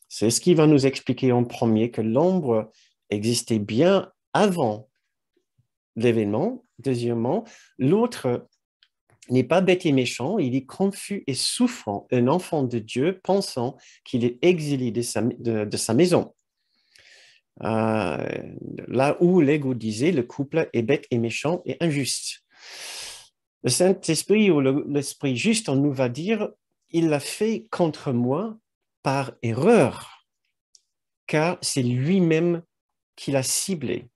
C'est ce qui va nous expliquer en premier que l'ombre existait bien avant l'événement. Deuxièmement, l'autre n'est pas bête et méchant, il est confus et souffrant, un enfant de Dieu pensant qu'il est exilé de sa maison. Là où l'ego disait le couple est bête et méchant et injuste. Le Saint-Esprit ou l'Esprit juste en nous va dire il l'a fait contre moi par erreur, car c'est lui-même qui l'a ciblé.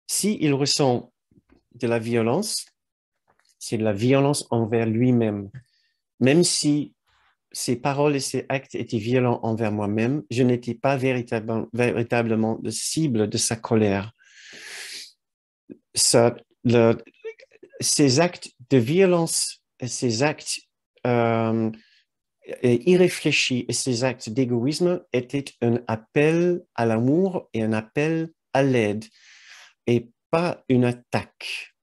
S'il ressent de la violence, c'est de la violence envers lui-même. Même si ses paroles et ses actes étaient violents envers moi-même, je n'étais pas véritablement de cible de sa colère. ces actes de violence, ces actes irréfléchis et ces actes d'égoïsme étaient un appel à l'amour et un appel à l'aide et pas une attaque.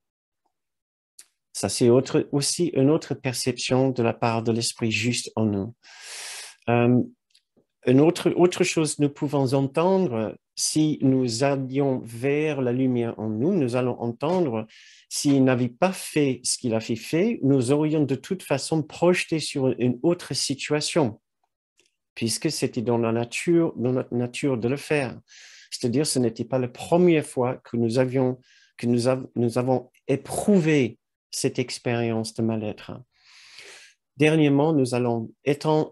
Ça, c'est aussi une autre perception de la part de l'esprit juste en nous. Une autre chose, nous pouvons entendre, si nous allions vers la lumière en nous, nous allons entendre, s'il n'avait pas fait ce qu'il a fait, nous aurions de toute façon projeté sur une autre situation, puisque c'était dans notre nature de le faire. C'est-à-dire, ce n'était pas la première fois que nous avons éprouvé cette expérience de mal-être. Dernièrement, nous allons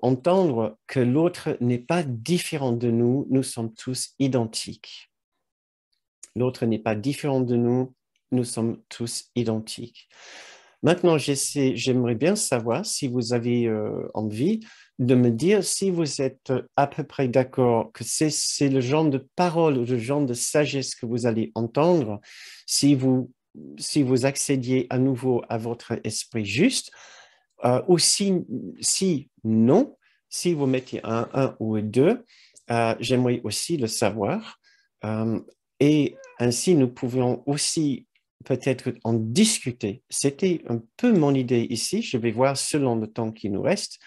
entendre que l'autre n'est pas différent de nous, nous sommes tous identiques. L'autre n'est pas différent de nous, nous sommes tous identiques. Maintenant, j'aimerais bien savoir si vous avez envie de me dire si vous êtes à peu près d'accord que c'est le genre de parole ou le genre de sagesse que vous allez entendre si vous accédiez à nouveau à votre esprit juste. Ou si non, si vous mettez un ou deux, j'aimerais aussi le savoir. Et ainsi, nous pouvons aussi peut-être en discuter. C'était un peu mon idée ici. Je vais voir selon le temps qui nous reste.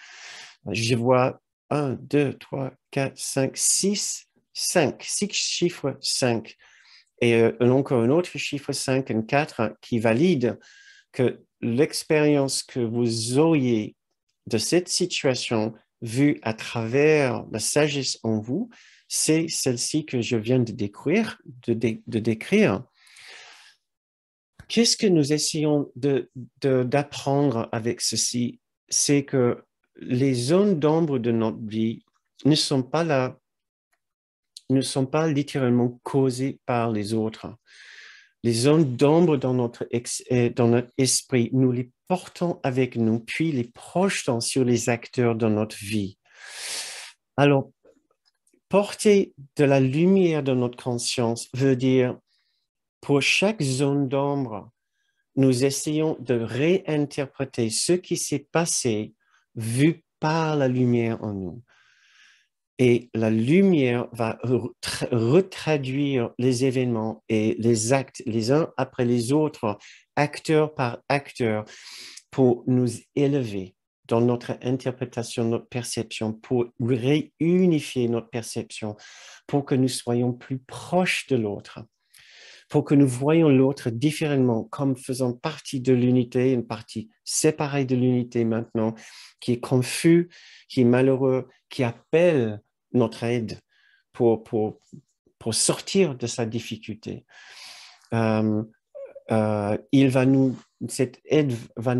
Je vois 1, 2, 3, 4, 5, 6, 5, 6 chiffres 5. Et encore un autre chiffre 5, un 4 qui valide que l'expérience que vous auriez de cette situation vue à travers la sagesse en vous, c'est celle-ci que je viens de décrire. Qu'est-ce que nous essayons d'apprendre avec ceci? C'est que les zones d'ombre de notre vie ne sont pas là, ne sont pas littéralement causées par les autres. Les zones d'ombre dans notre esprit, nous les portons avec nous, puis les projetons sur les acteurs de notre vie. Alors, porter de la lumière dans notre conscience veut dire, pour chaque zone d'ombre, nous essayons de réinterpréter ce qui s'est passé vu par la lumière en nous. Et la lumière va retraduire les événements et les actes les uns après les autres, acteur par acteur, pour nous élever dans notre interprétation, notre perception, pour réunifier notre perception, pour que nous soyons plus proches de l'autre, pour que nous voyions l'autre différemment, comme faisant partie de l'unité, une partie séparée de l'unité maintenant, qui est confus, qui est malheureux, qui appelle notre aide pour sortir de sa difficulté. Cette aide va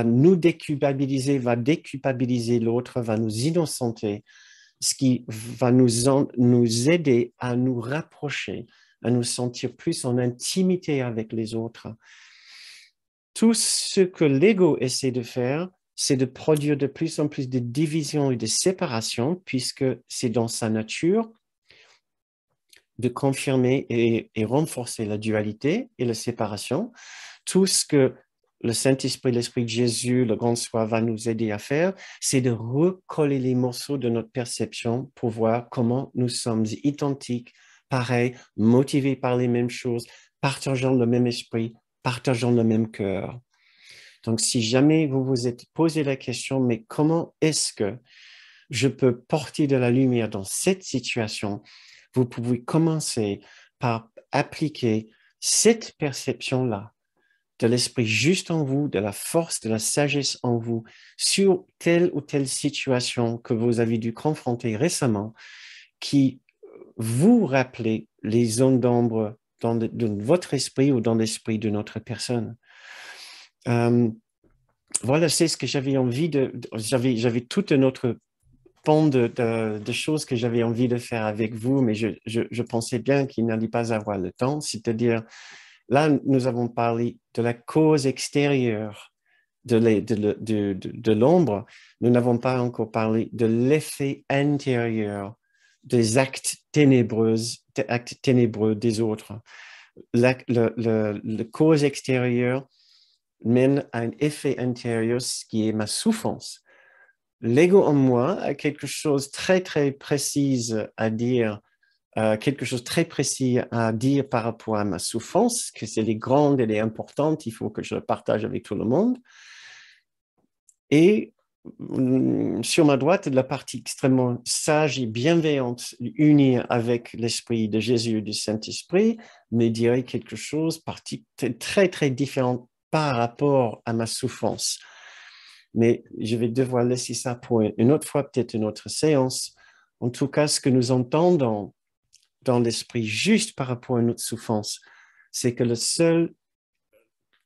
nous déculpabiliser, va déculpabiliser l'autre, va nous innocenter, ce qui va nous aider à nous rapprocher, à nous sentir plus en intimité avec les autres. Tout ce que l'ego essaie de faire, c'est de produire de plus en plus de division et de séparation, puisque c'est dans sa nature de confirmer et renforcer la dualité et la séparation. Tout ce que le Saint-Esprit, l'Esprit de Jésus, le Grand Soi va nous aider à faire, c'est de recoller les morceaux de notre perception pour voir comment nous sommes identiques, pareils, motivés par les mêmes choses, partageant le même esprit, partageant le même cœur. Donc, si jamais vous vous êtes posé la question, mais comment est-ce que je peux porter de la lumière dans cette situation? Vous pouvez commencer par appliquer cette perception-là de l'esprit juste en vous, de la force, de la sagesse en vous, sur telle ou telle situation que vous avez dû confronter récemment, qui vous rappelle les zones d'ombre dans votre esprit ou dans l'esprit de notre personne. Voilà, c'est ce que j'avais envie j'avais tout un autre pan de choses que j'avais envie de faire avec vous, mais je pensais bien qu'il n'allait pas avoir le temps, c'est-à-dire, là, nous avons parlé de la cause extérieure de l'ombre. Nous n'avons pas encore parlé de l'effet intérieur des actes ténébreux des autres. La cause extérieure, mène à un effet intérieur, ce qui est ma souffrance. L'ego en moi a quelque chose très, très précis à dire, quelque chose très précis à dire par rapport à ma souffrance, que c'est grande, elle est importante, il faut que je le partage avec tout le monde. Et sur ma droite, la partie extrêmement sage et bienveillante, unie avec l'esprit de Jésus et du Saint-Esprit, me dirait quelque chose très, très différent par rapport à ma souffrance. Mais je vais devoir laisser ça pour une autre fois, peut-être une autre séance. En tout cas, ce que nous entendons dans l'esprit juste par rapport à notre souffrance, c'est que la seule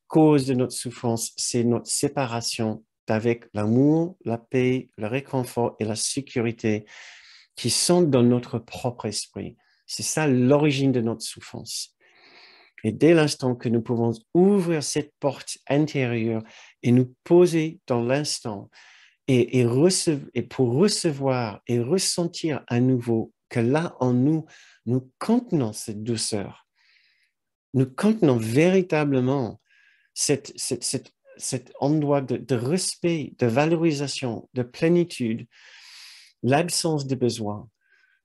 cause de notre souffrance, c'est notre séparation avec l'amour, la paix, le réconfort et la sécurité qui sont dans notre propre esprit. C'est ça l'origine de notre souffrance. Et dès l'instant que nous pouvons ouvrir cette porte intérieure et nous poser dans l'instant et pour recevoir et ressentir à nouveau que là en nous, nous contenons cette douceur. Nous contenons véritablement cet endroit de respect, de valorisation, de plénitude, l'absence de besoin,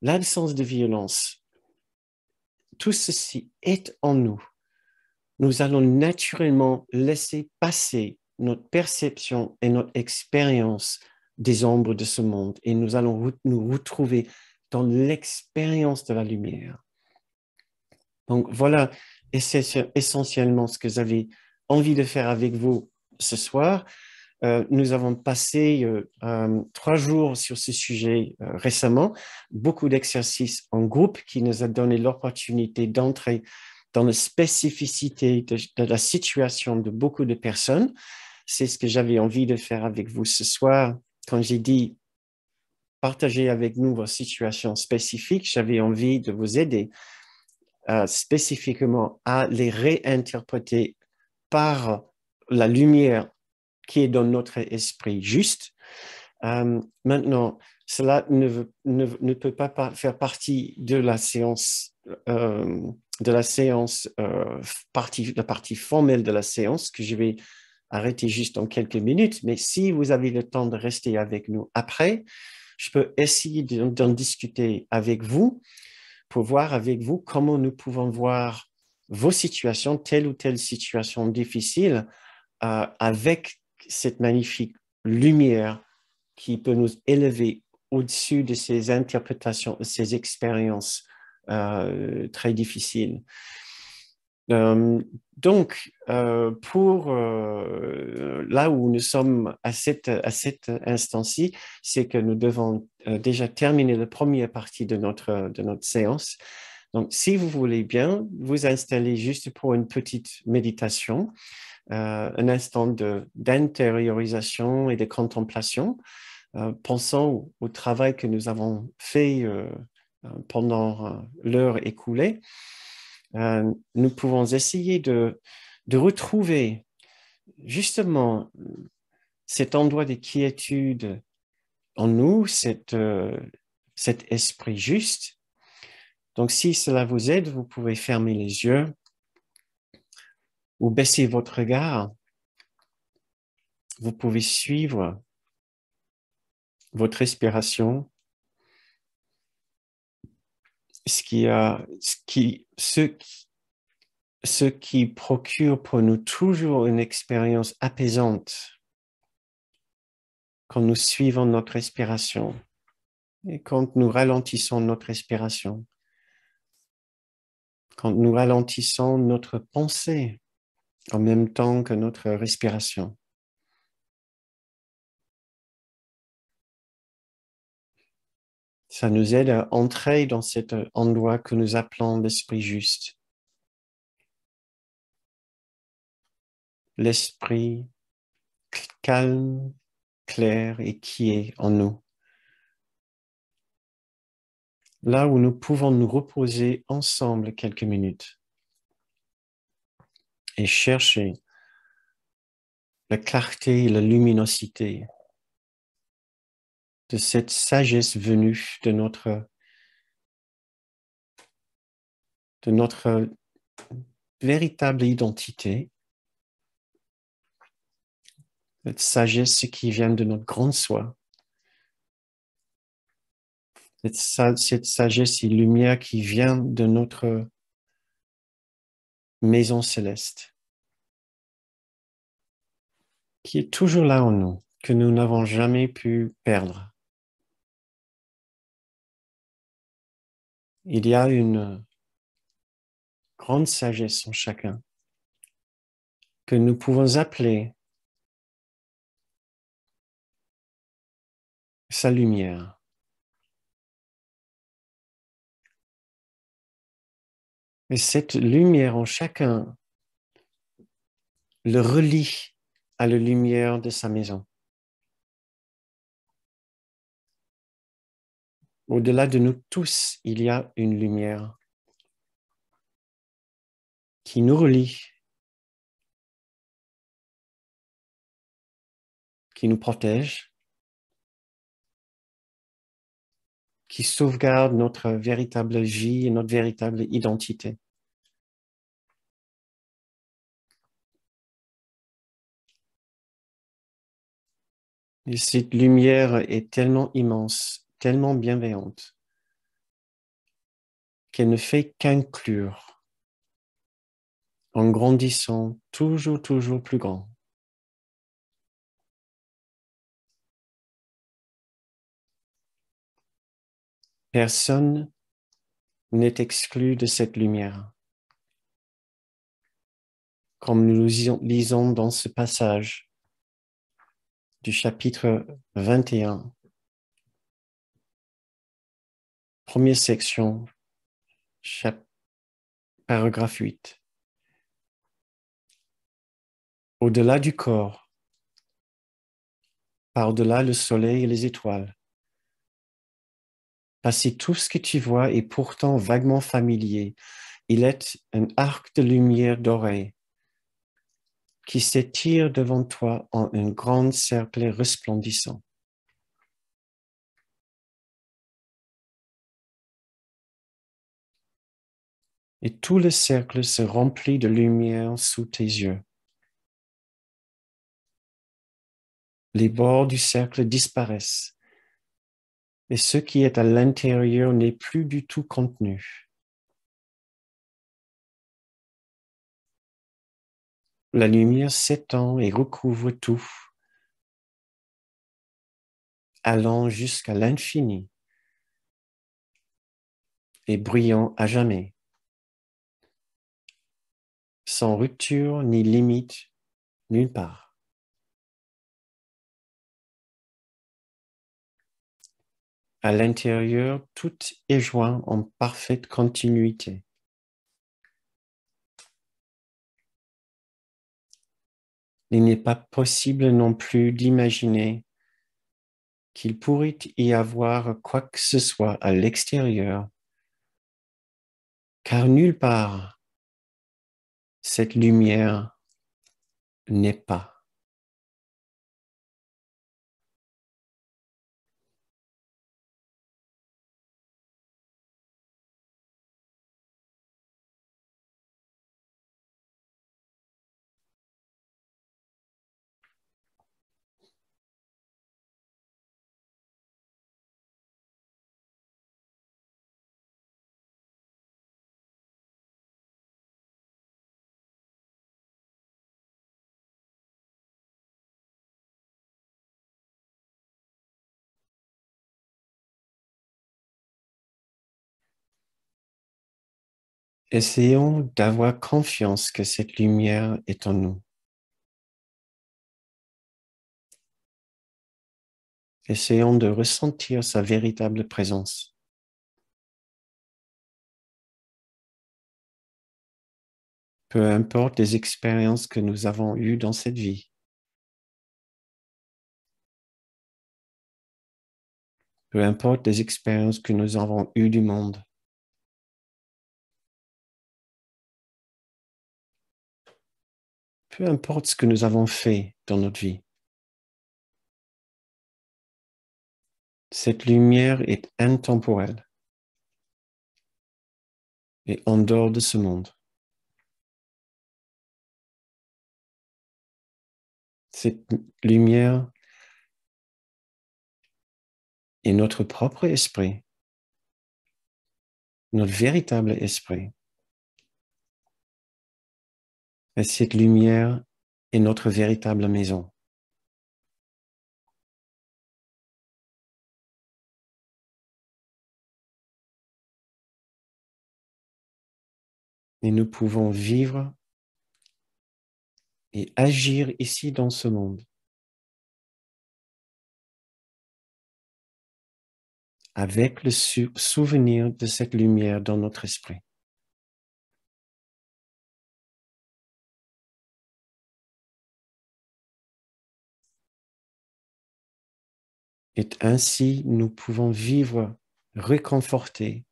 l'absence de violence. Tout ceci est en nous. Nous allons naturellement laisser passer notre perception et notre expérience des ombres de ce monde et nous allons nous retrouver dans l'expérience de la lumière. Donc voilà essentiellement ce que j'avais envie de faire avec vous ce soir. Nous avons passé 3 jours sur ce sujet récemment, beaucoup d'exercices en groupe qui nous a donné l'opportunité d'entrer dans la spécificité de la situation de beaucoup de personnes. C'est ce que j'avais envie de faire avec vous ce soir. Quand j'ai dit partagez avec nous vos situations spécifiques, j'avais envie de vous aider spécifiquement à les réinterpréter par la lumière qui est dans notre esprit juste. Maintenant, cela ne peut pas faire partie de la séance, la partie formelle de la séance que je vais arrêter juste en quelques minutes. Mais si vous avez le temps de rester avec nous après, je peux essayer d'en discuter avec vous pour voir avec vous comment nous pouvons voir vos situations, telle ou telle situation difficile, avec cette magnifique lumière qui peut nous élever au-dessus de ces interprétations, ces expériences très difficiles. Donc, pour là où nous sommes à cette instant-ci, c'est que nous devons déjà terminer la première partie de notre séance. Donc, si vous voulez bien, vous installer juste pour une petite méditation, un instant d'intériorisation et de contemplation, pensant au travail que nous avons fait pendant l'heure écoulée. Nous pouvons essayer de retrouver justement cet endroit de quiétude en nous, cet esprit juste. Donc, si cela vous aide, vous pouvez fermer les yeux ou baisser votre regard. Vous pouvez suivre votre respiration, ce qui procure pour nous toujours une expérience apaisante quand nous suivons notre respiration et quand nous ralentissons notre respiration, quand nous ralentissons notre pensée en même temps que notre respiration. Ça nous aide à entrer dans cet endroit que nous appelons l'esprit juste. L'esprit calme, clair et qui est en nous. Là où nous pouvons nous reposer ensemble quelques minutes et chercher la clarté et la luminosité de cette sagesse venue de notre véritable identité, cette sagesse qui vient de notre grande soi, cette sagesse et lumière qui vient de notre maison céleste, qui est toujours là en nous, que nous n'avons jamais pu perdre. Il y a une grande sagesse en chacun que nous pouvons appeler sa lumière. Et cette lumière en chacun le relie à la lumière de sa maison. Au-delà de nous tous, il y a une lumière qui nous relie, qui nous protège, qui sauvegarde notre véritable vie et notre véritable identité. Et cette lumière est tellement immense, tellement bienveillante, qu'elle ne fait qu'inclure en grandissant toujours, toujours plus grand. Personne n'est exclu de cette lumière. Comme nous lisons dans ce passage du chapitre 21, première section, paragraphe 8. Au-delà du corps, par-delà le soleil et les étoiles, passé tout ce que tu vois est pourtant vaguement familier. Il est un arc de lumière dorée qui s'étire devant toi en un grand cercle resplendissant. Et tout le cercle se remplit de lumière sous tes yeux. Les bords du cercle disparaissent et ce qui est à l'intérieur n'est plus du tout contenu. La lumière s'étend et recouvre tout, allant jusqu'à l'infini et brillant à jamais, sans rupture ni limite nulle part. À l'intérieur, tout est joint en parfaite continuité. Il n'est pas possible non plus d'imaginer qu'il pourrait y avoir quoi que ce soit à l'extérieur, car nulle part cette lumière n'est pas. Essayons d'avoir confiance que cette lumière est en nous. Essayons de ressentir sa véritable présence. Peu importe les expériences que nous avons eues dans cette vie. Peu importe les expériences que nous avons eues du monde. Peu importe ce que nous avons fait dans notre vie. Cette lumière est intemporelle et en dehors de ce monde. Cette lumière est notre propre esprit, notre véritable esprit. Et cette lumière est notre véritable maison. Et nous pouvons vivre et agir ici dans ce monde avec le souvenir de cette lumière dans notre esprit. Et ainsi, nous pouvons vivre réconfortés,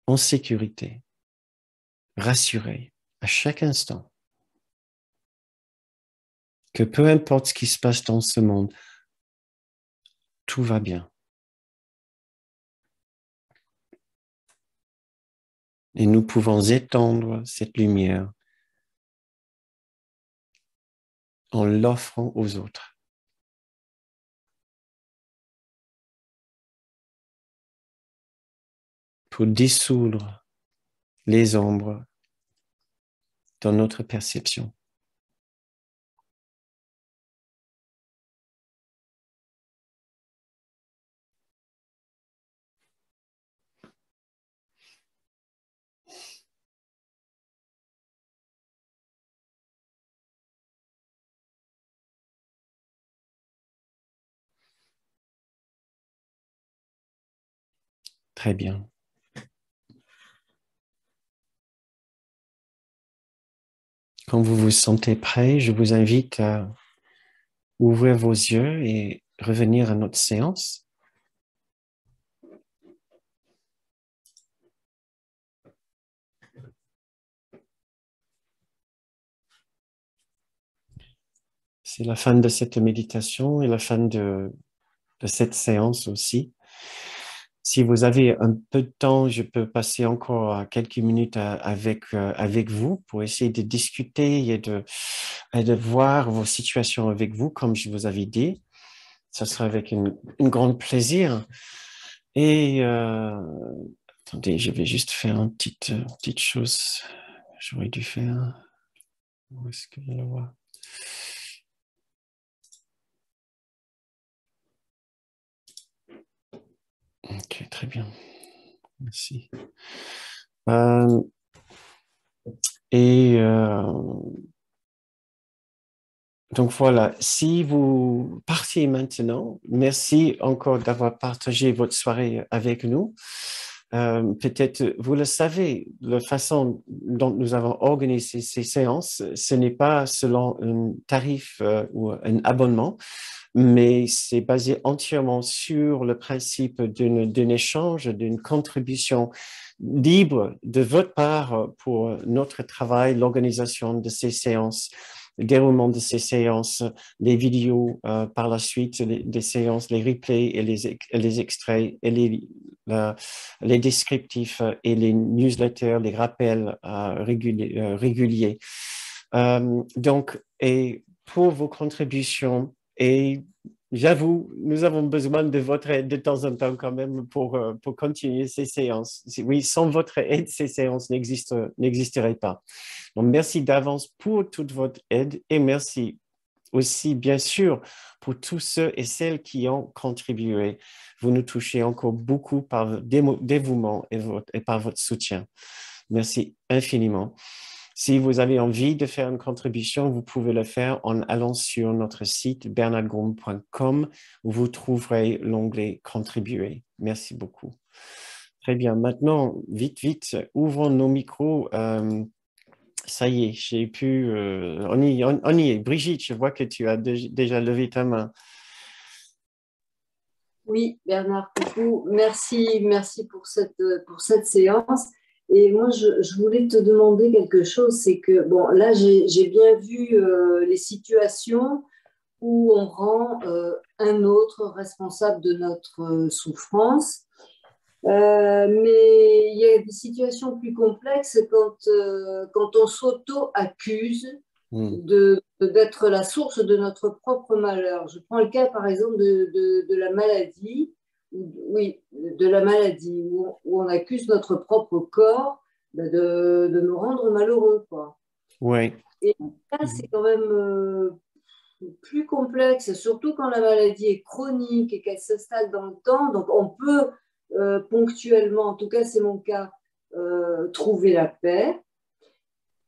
en sécurité, rassurés à chaque instant, que peu importe ce qui se passe dans ce monde, tout va bien. Et nous pouvons étendre cette lumière en l'offrant aux autres. Pour dissoudre les ombres dans notre perception. Très bien. Quand vous vous sentez prêt, je vous invite à ouvrir vos yeux et revenir à notre séance. C'est la fin de cette méditation et la fin de cette séance aussi. Si vous avez un peu de temps, je peux passer encore quelques minutes avec vous pour essayer de discuter et de voir vos situations avec vous, comme je vous avais dit. Ça sera avec une grande plaisir. Et attendez, je vais juste faire une petite chose. J'aurais dû faire. Où est-ce que je le vois? Ok, très bien. Merci. Et donc voilà, si vous partez maintenant, merci encore d'avoir partagé votre soirée avec nous. Peut-être, vous le savez, la façon dont nous avons organisé ces séances, ce n'est pas selon un tarif ou un abonnement, mais c'est basé entièrement sur le principe d'un échange, d'une contribution libre de votre part pour notre travail, l'organisation de ces séances, le déroulement de ces séances, les vidéos par la suite, des séances, les replays et les extraits et les descriptifs et les newsletters, les rappels réguliers. Donc, et pour vos contributions, et j'avoue, nous avons besoin de votre aide de temps en temps quand même pour continuer ces séances. Oui, sans votre aide, ces séances n'existeraient pas. Donc, merci d'avance pour toute votre aide et merci aussi, bien sûr, pour tous ceux et celles qui ont contribué. Vous nous touchez encore beaucoup par votre dévouement et par votre soutien. Merci infiniment. Si vous avez envie de faire une contribution, vous pouvez le faire en allant sur notre site bernardgrom.com où vous trouverez l'onglet Contribuer. Merci beaucoup. Très bien. Maintenant, vite, ouvrons nos micros. Ça y est, j'ai pu. On y est. Brigitte, je vois que tu as déjà levé ta main. Oui, Bernard, coucou. Merci pour cette séance. Et moi, je voulais te demander quelque chose, c'est que, bon, là, j'ai bien vu les situations où on rend un autre responsable de notre souffrance. Mais il y a des situations plus complexes quand on s'auto-accuse Mm. d'être la source de notre propre malheur. Je prends le cas, par exemple, de la maladie, oui, de la maladie, où on accuse notre propre corps de nous rendre malheureux, quoi. Oui. Et là, c'est quand même plus complexe, surtout quand la maladie est chronique et qu'elle s'installe dans le temps. Donc, on peut ponctuellement, en tout cas, c'est mon cas, trouver la paix.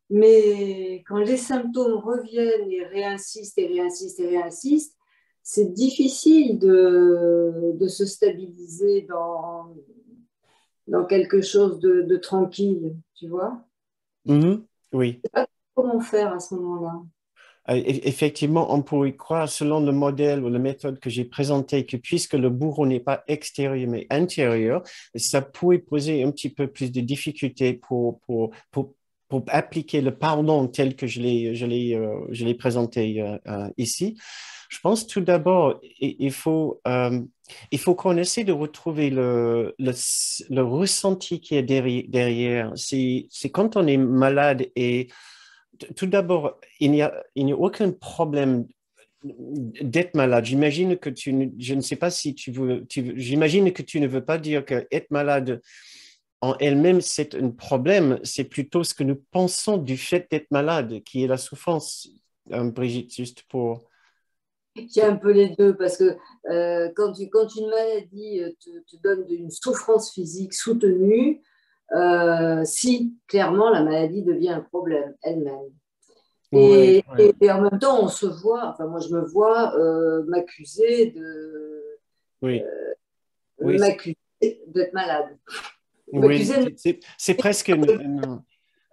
Mais quand les symptômes reviennent et réinsistent et réinsistent et réinsistent, c'est difficile de se stabiliser dans quelque chose de tranquille, tu vois. Mhm. Oui. Comment faire à ce moment-là? Effectivement, on pourrait croire, selon le modèle ou la méthode que j'ai présenté, que puisque le bourreau n'est pas extérieur mais intérieur, ça pourrait poser un petit peu plus de difficultés pour appliquer le pardon tel que je l'ai présenté ici. Je pense tout d'abord, il faut qu'on essaie de retrouver le ressenti qui est derrière. C'est quand on est malade et tout d'abord, il n'y a aucun problème d'être malade. J'imagine que je ne sais pas si j'imagine que tu ne veux pas dire que être malade en elle-même, c'est un problème. C'est plutôt ce que nous pensons du fait d'être malade, qui est la souffrance. Brigitte, juste pour... Il y a un peu les deux, parce que quand une maladie te donne une souffrance physique soutenue, si clairement la maladie devient un problème elle-même. Oui, oui, Et en même temps, on se voit, enfin moi je me vois oui, oui, m'accuser d'être malade. oui. M'accuser de C'est presque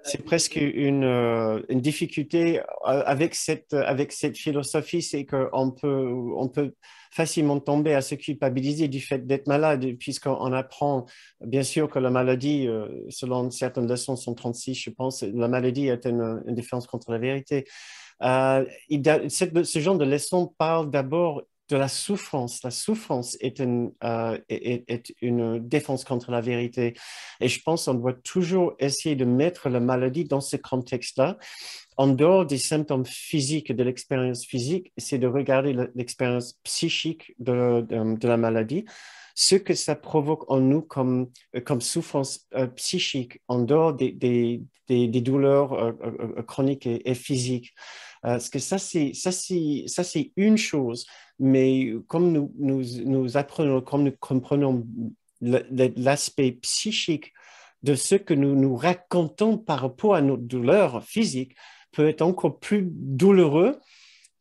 c'est presque une difficulté avec cette philosophie, c'est on peut facilement tomber à se culpabiliser du fait d'être malade, puisqu'on apprend, bien sûr, que la maladie, selon certaines leçons 136, je pense, la maladie est une défense contre la vérité. Ce genre de leçon parle d'abord de la souffrance. La souffrance est une défense contre la vérité. Et je pense qu'on doit toujours essayer de mettre la maladie dans ce contexte-là. En dehors des symptômes physiques, de l'expérience physique, c'est de regarder l'expérience psychique de la maladie, ce que ça provoque en nous comme souffrance psychique, en dehors des douleurs chroniques et physiques. Parce que ça, c'est une chose, mais comme nous apprenons, comme nous comprenons l'aspect psychique de ce que nous nous racontons par rapport à notre douleur physique peut être encore plus douloureux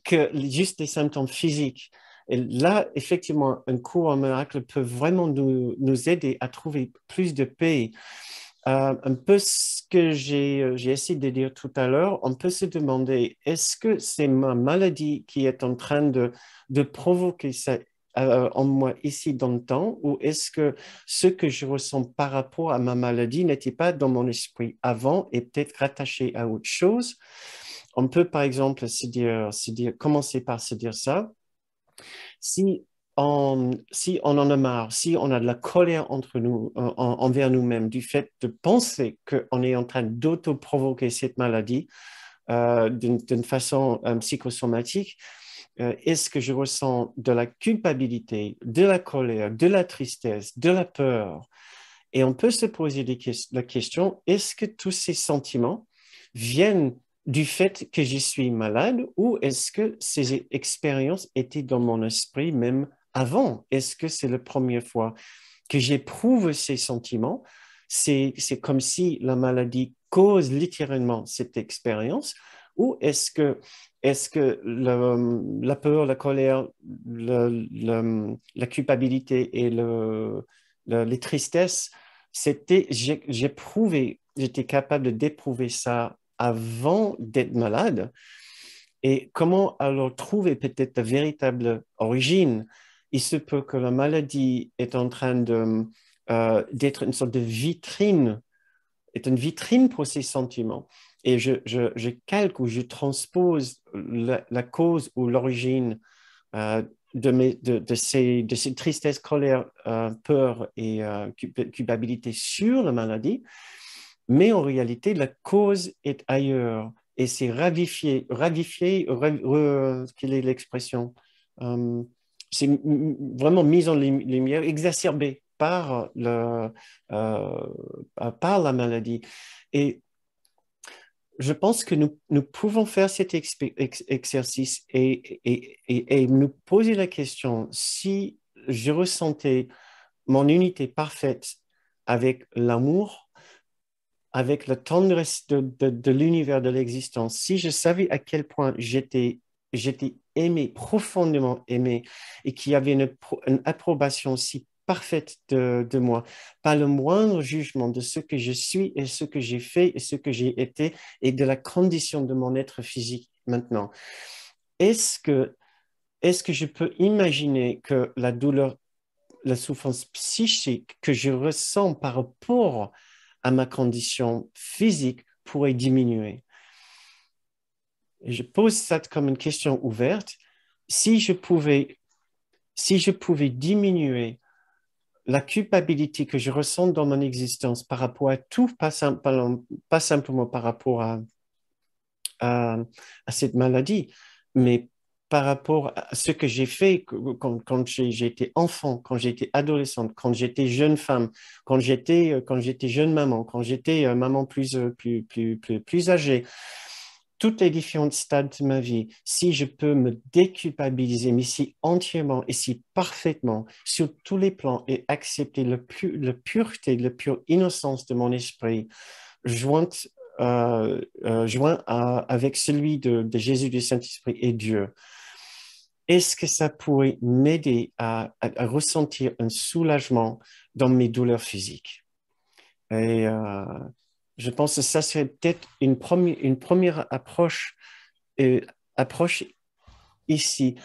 que juste les symptômes physiques. Et là, effectivement, un cours en miracle peut vraiment nous aider à trouver plus de paix. Un peu ce que j'ai essayé de dire tout à l'heure, on peut se demander, est-ce que c'est ma maladie qui est en train de provoquer ça en moi ici dans le temps, ou est-ce que ce que je ressens par rapport à ma maladie n'était pas dans mon esprit avant et peut-être rattaché à autre chose? On peut par exemple commencer par se dire ça. Si si on en a marre, si on a de la colère entre nous, envers nous-mêmes, du fait de penser qu'on est en train d'auto-provoquer cette maladie d'une façon psychosomatique, est-ce que je ressens de la culpabilité, de la colère, de la tristesse, de la peur? Et on peut se poser la question, est-ce que tous ces sentiments viennent du fait que je suis malade ou est-ce que ces expériences étaient dans mon esprit même avant? Est-ce que c'est la première fois que j'éprouve ces sentiments? C'est comme si la maladie cause littéralement cette expérience ou est-ce que la peur, la colère, la culpabilité et les tristesses, j'étais capable d'éprouver ça avant d'être malade. Et comment alors trouver peut-être la véritable origine? Il se peut que la maladie est en train d'être une sorte de vitrine, est une vitrine pour ces sentiments. Et je calque ou je transpose la cause ou l'origine de ces tristesses, colère, peur et culpabilité sur la maladie, mais en réalité, la cause est ailleurs. Et c'est quelle est l'expression? Euh, c'est vraiment mis en lumière, exacerbé euh, par la maladie. Et je pense que nous pouvons faire cet exercice et nous poser la question, si je ressentais mon unité parfaite avec l'amour, avec la tendresse de l'univers, de l'existence, si je savais à quel point j'étais aimé, profondément aimé, et qu'il y avait une approbation si parfaite de moi, pas le moindre jugement de ce que je suis et ce que j'ai fait et ce que j'ai été et de la condition de mon être physique maintenant. Est-ce que, est-ce que je peux imaginer que la douleur, la souffrance psychique que je ressens par rapport à ma condition physique pourrait diminuer? Et je pose ça comme une question ouverte. Si je pouvais, si je pouvais diminuer la culpabilité que je ressens dans mon existence par rapport à tout, pas simplement par rapport à, à cette maladie, mais par rapport à ce que j'ai fait quand j'ai été enfant, quand j'étais adolescente, quand j'étais jeune femme, quand j'étais jeune maman, quand j'étais maman plus âgée, toutes les différents stades de ma vie, si je peux me déculpabiliser, mais si entièrement et si parfaitement sur tous les plans et accepter la pureté, la pure innocence de mon esprit, jointe avec celui de Jésus du Saint-Esprit et Dieu, est-ce que ça pourrait m'aider à ressentir un soulagement dans mes douleurs physiques? Et je pense que ça serait peut-être une première approche ici.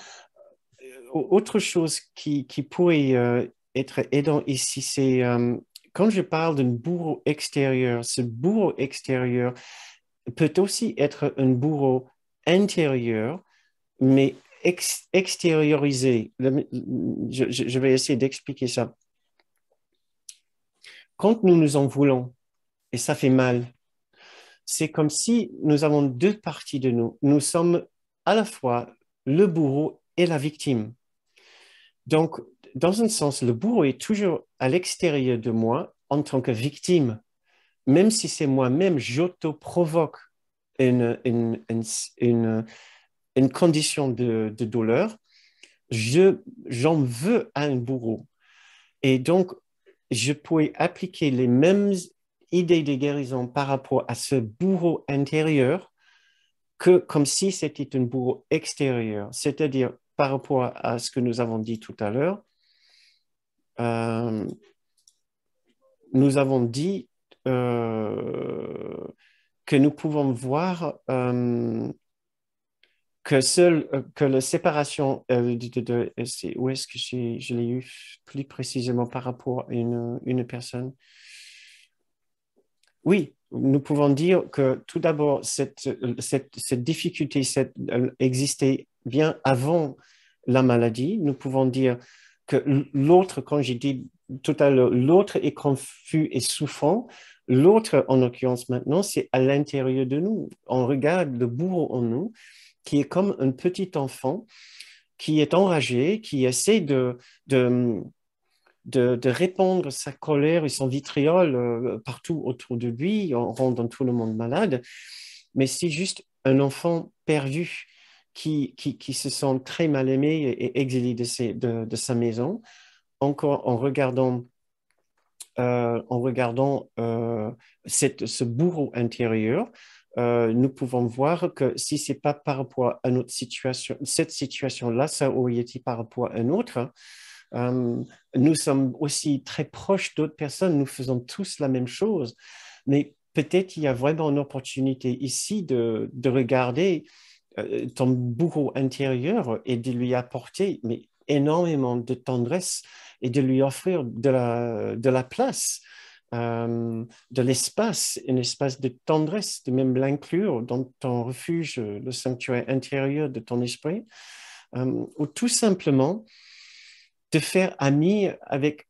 Autre chose qui pourrait être aidant ici, c'est quand je parle d'un bourreau extérieur, ce bourreau extérieur peut aussi être un bourreau intérieur, mais extériorisé. Je vais essayer d'expliquer ça. Quand nous nous en voulons, et ça fait mal, c'est comme si nous avons deux parties de nous. Nous sommes à la fois le bourreau et la victime. Donc, dans un sens, le bourreau est toujours à l'extérieur de moi en tant que victime. Même si c'est moi-même, j'auto-provoque une, une, une, une condition de douleur, j'en veux à un bourreau. Et donc, je pourrais appliquer les mêmes idées de guérison par rapport à ce bourreau intérieur que comme si c'était un bourreau extérieur, c'est-à-dire par rapport à ce que nous avons dit tout à l'heure. Euh, nous avons dit que nous pouvons voir que la séparation où est-ce que je l'ai eu plus précisément par rapport à une personne? Oui, nous pouvons dire que tout d'abord, cette difficulté existait bien avant la maladie. Nous pouvons dire que l'autre, quand j'ai dit tout à l'heure, l'autre est confus et souffrant. L'autre, en l'occurrence maintenant, c'est à l'intérieur de nous. On regarde le bourreau en nous, qui est comme un petit enfant qui est enragé, qui essaie de, de répandre sa colère et son vitriol partout autour de lui, en rendant tout le monde malade. Mais c'est juste un enfant perdu qui se sent très mal aimé et exilé de sa maison, encore en regardant ce bourreau intérieur. Nous pouvons voir que si ce n'est pas par rapport à notre situation, cette situation-là, ça aurait été par rapport à un autre. Nous sommes aussi très proches d'autres personnes, nous faisons tous la même chose, mais peut-être il y a vraiment une opportunité ici de regarder ton bourreau intérieur et de lui apporter mais, énormément de tendresse et de lui offrir de la place, de l'espace, un espace de tendresse, de même l'inclure dans ton refuge, le sanctuaire intérieur de ton esprit. ou tout simplement de faire ami avec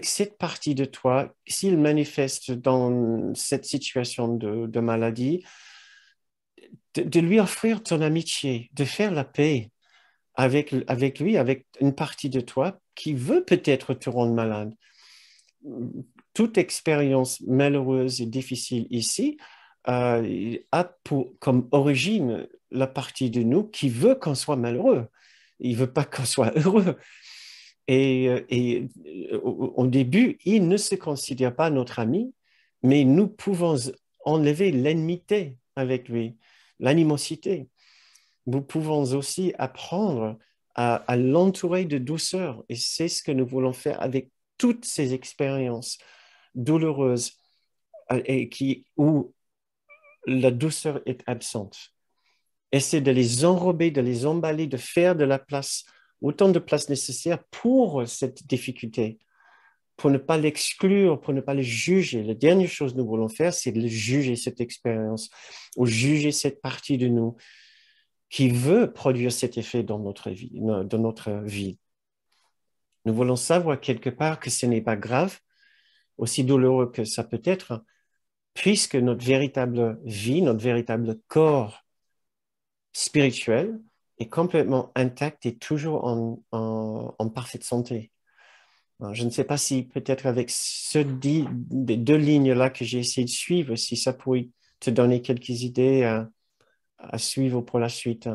cette partie de toi, s'il manifeste dans cette situation de maladie, de lui offrir ton amitié, de faire la paix avec lui, avec une partie de toi qui veut peut-être te rendre malade. Toute expérience malheureuse et difficile ici a comme origine la partie de nous qui veut qu'on soit malheureux. Il ne veut pas qu'on soit heureux. Au début, il ne se considère pas notre ami, mais nous pouvons enlever l'ennemité avec lui, l'animosité. Nous pouvons aussi apprendre à l'entourer de douceur. Et c'est ce que nous voulons faire avec toutes ces expériences douloureuses où la douceur est absente. Essayer de les enrober, de les emballer, de faire de la place, autant de place nécessaire pour cette difficulté, pour ne pas l'exclure, pour ne pas le juger. La dernière chose que nous voulons faire, c'est de juger cette expérience ou juger cette partie de nous qui veut produire cet effet dans notre vie, dans notre vie. Nous voulons savoir quelque part que ce n'est pas grave, aussi douloureux que ça peut être, puisque notre véritable vie, notre véritable corps spirituel est complètement intact et toujours en parfaite santé. Alors, je ne sais pas si peut-être avec des deux lignes-là que j'ai essayé de suivre, si ça pourrait te donner quelques idées à suivre pour la suite.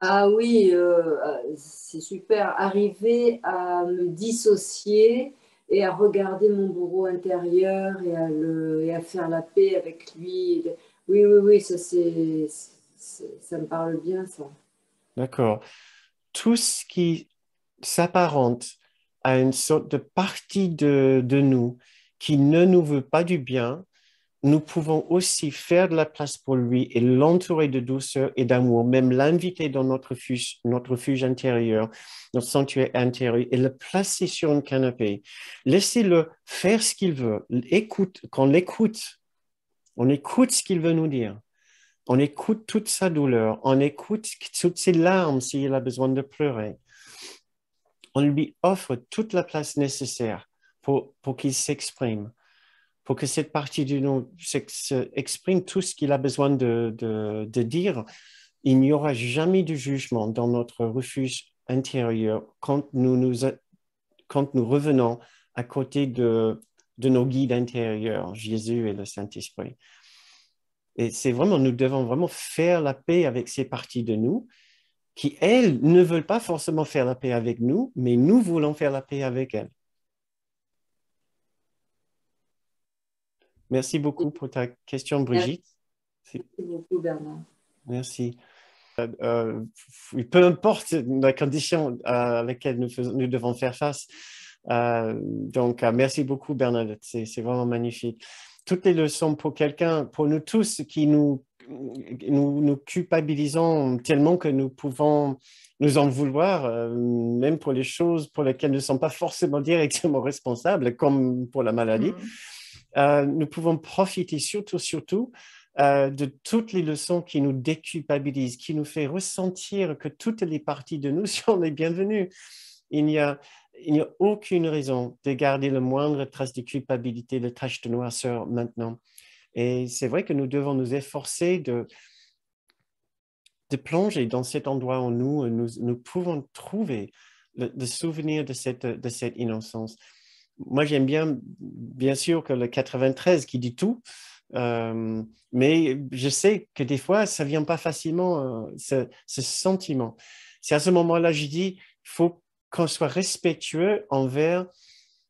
Ah oui, c'est super. Arriver à me dissocier et à regarder mon bourreau intérieur et à faire la paix avec lui. Oui, oui, oui, ça me parle bien, ça. D'accord. Tout ce qui s'apparente à une sorte de partie de nous qui ne nous veut pas du bien, nous pouvons aussi faire de la place pour lui et l'entourer de douceur et d'amour, même l'inviter dans notre refuge intérieur, notre sanctuaire intérieur, et le placer sur un canapé. Laissez-le faire ce qu'il veut. On écoute ce qu'il veut nous dire. On écoute toute sa douleur. On écoute toutes ses larmes s'il a besoin de pleurer. On lui offre toute la place nécessaire pour qu'il s'exprime, pour que cette partie de nous exprime tout ce qu'il a besoin de dire. Il n'y aura jamais de jugement dans notre refuge intérieur quand nous revenons à côté de nos guides intérieurs, Jésus et le Saint-Esprit. Et nous devons vraiment faire la paix avec ces parties de nous qui, elles, ne veulent pas forcément faire la paix avec nous, mais nous voulons faire la paix avec elles. Merci beaucoup pour ta question, Brigitte. Merci beaucoup, Bernard. Merci. Peu importe la condition à laquelle nous devons faire face. Donc, merci beaucoup, Bernadette. C'est vraiment magnifique. Toutes les leçons pour quelqu'un, pour nous tous qui nous culpabilisons tellement que nous pouvons nous en vouloir, même pour les choses pour lesquelles nous ne sommes pas forcément directement responsables, comme pour la maladie. Nous pouvons profiter surtout de toutes les leçons qui nous déculpabilisent, qui nous fait ressentir que toutes les parties de nous sont les bienvenues. Il n'y a aucune raison de garder le moindre trace de culpabilité, de tache de noirceur maintenant. Et c'est vrai que nous devons nous efforcer de plonger dans cet endroit où nous pouvons trouver le souvenir de cette innocence. Moi, j'aime bien sûr, que le 93 qui dit tout, mais je sais que des fois, ça ne vient pas facilement, ce sentiment. C'est à ce moment-là, je dis, il faut qu'on soit respectueux envers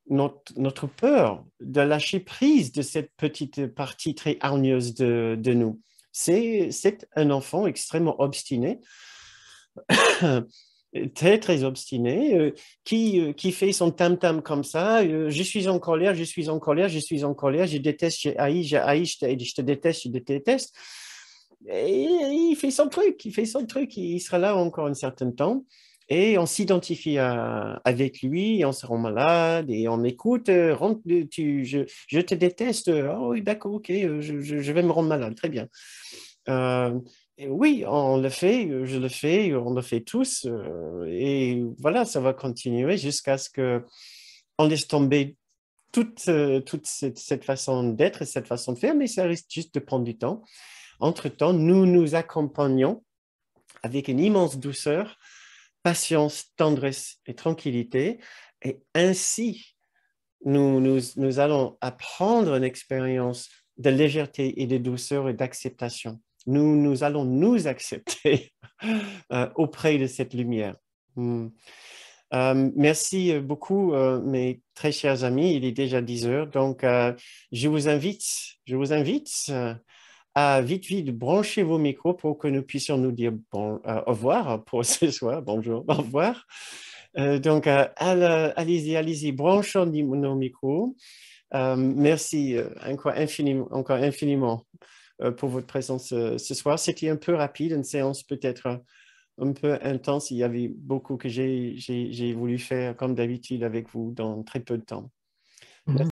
notre peur de lâcher prise de cette petite partie très hargneuse de nous. C'est un enfant extrêmement obstiné, très obstiné, qui fait son tam-tam comme ça. Je suis en colère, je suis en colère, je suis en colère, je déteste, je haïs, je te déteste, je te déteste. Et il fait son truc, il sera là encore un certain temps. Et on s'identifie avec lui, et on se rend malade, et on écoute, je te déteste, oh oui, d'accord, ok, je vais me rendre malade, très bien. Et oui, on le fait, je le fais, on le fait tous. Et voilà, ça va continuer jusqu'à ce qu'on laisse tomber toute cette façon d'être et cette façon de faire, mais ça risque juste de prendre du temps. Entre-temps, nous nous accompagnons avec une immense douceur, patience, tendresse et tranquillité. Et ainsi, nous allons apprendre une expérience de légèreté et de douceur et d'acceptation. Nous allons nous accepter auprès de cette lumière. Merci beaucoup, mes très chers amis. Il est déjà 10 heures, donc je vous invite à vite brancher vos micros pour que nous puissions nous dire au revoir pour ce soir. Bonjour, au revoir. Donc, allez-y, branchons nos micros. Merci encore infiniment pour votre présence ce soir. C'était un peu rapide, une séance peut-être un peu intense. Il y avait beaucoup que j'ai voulu faire comme d'habitude avec vous dans très peu de temps. Merci.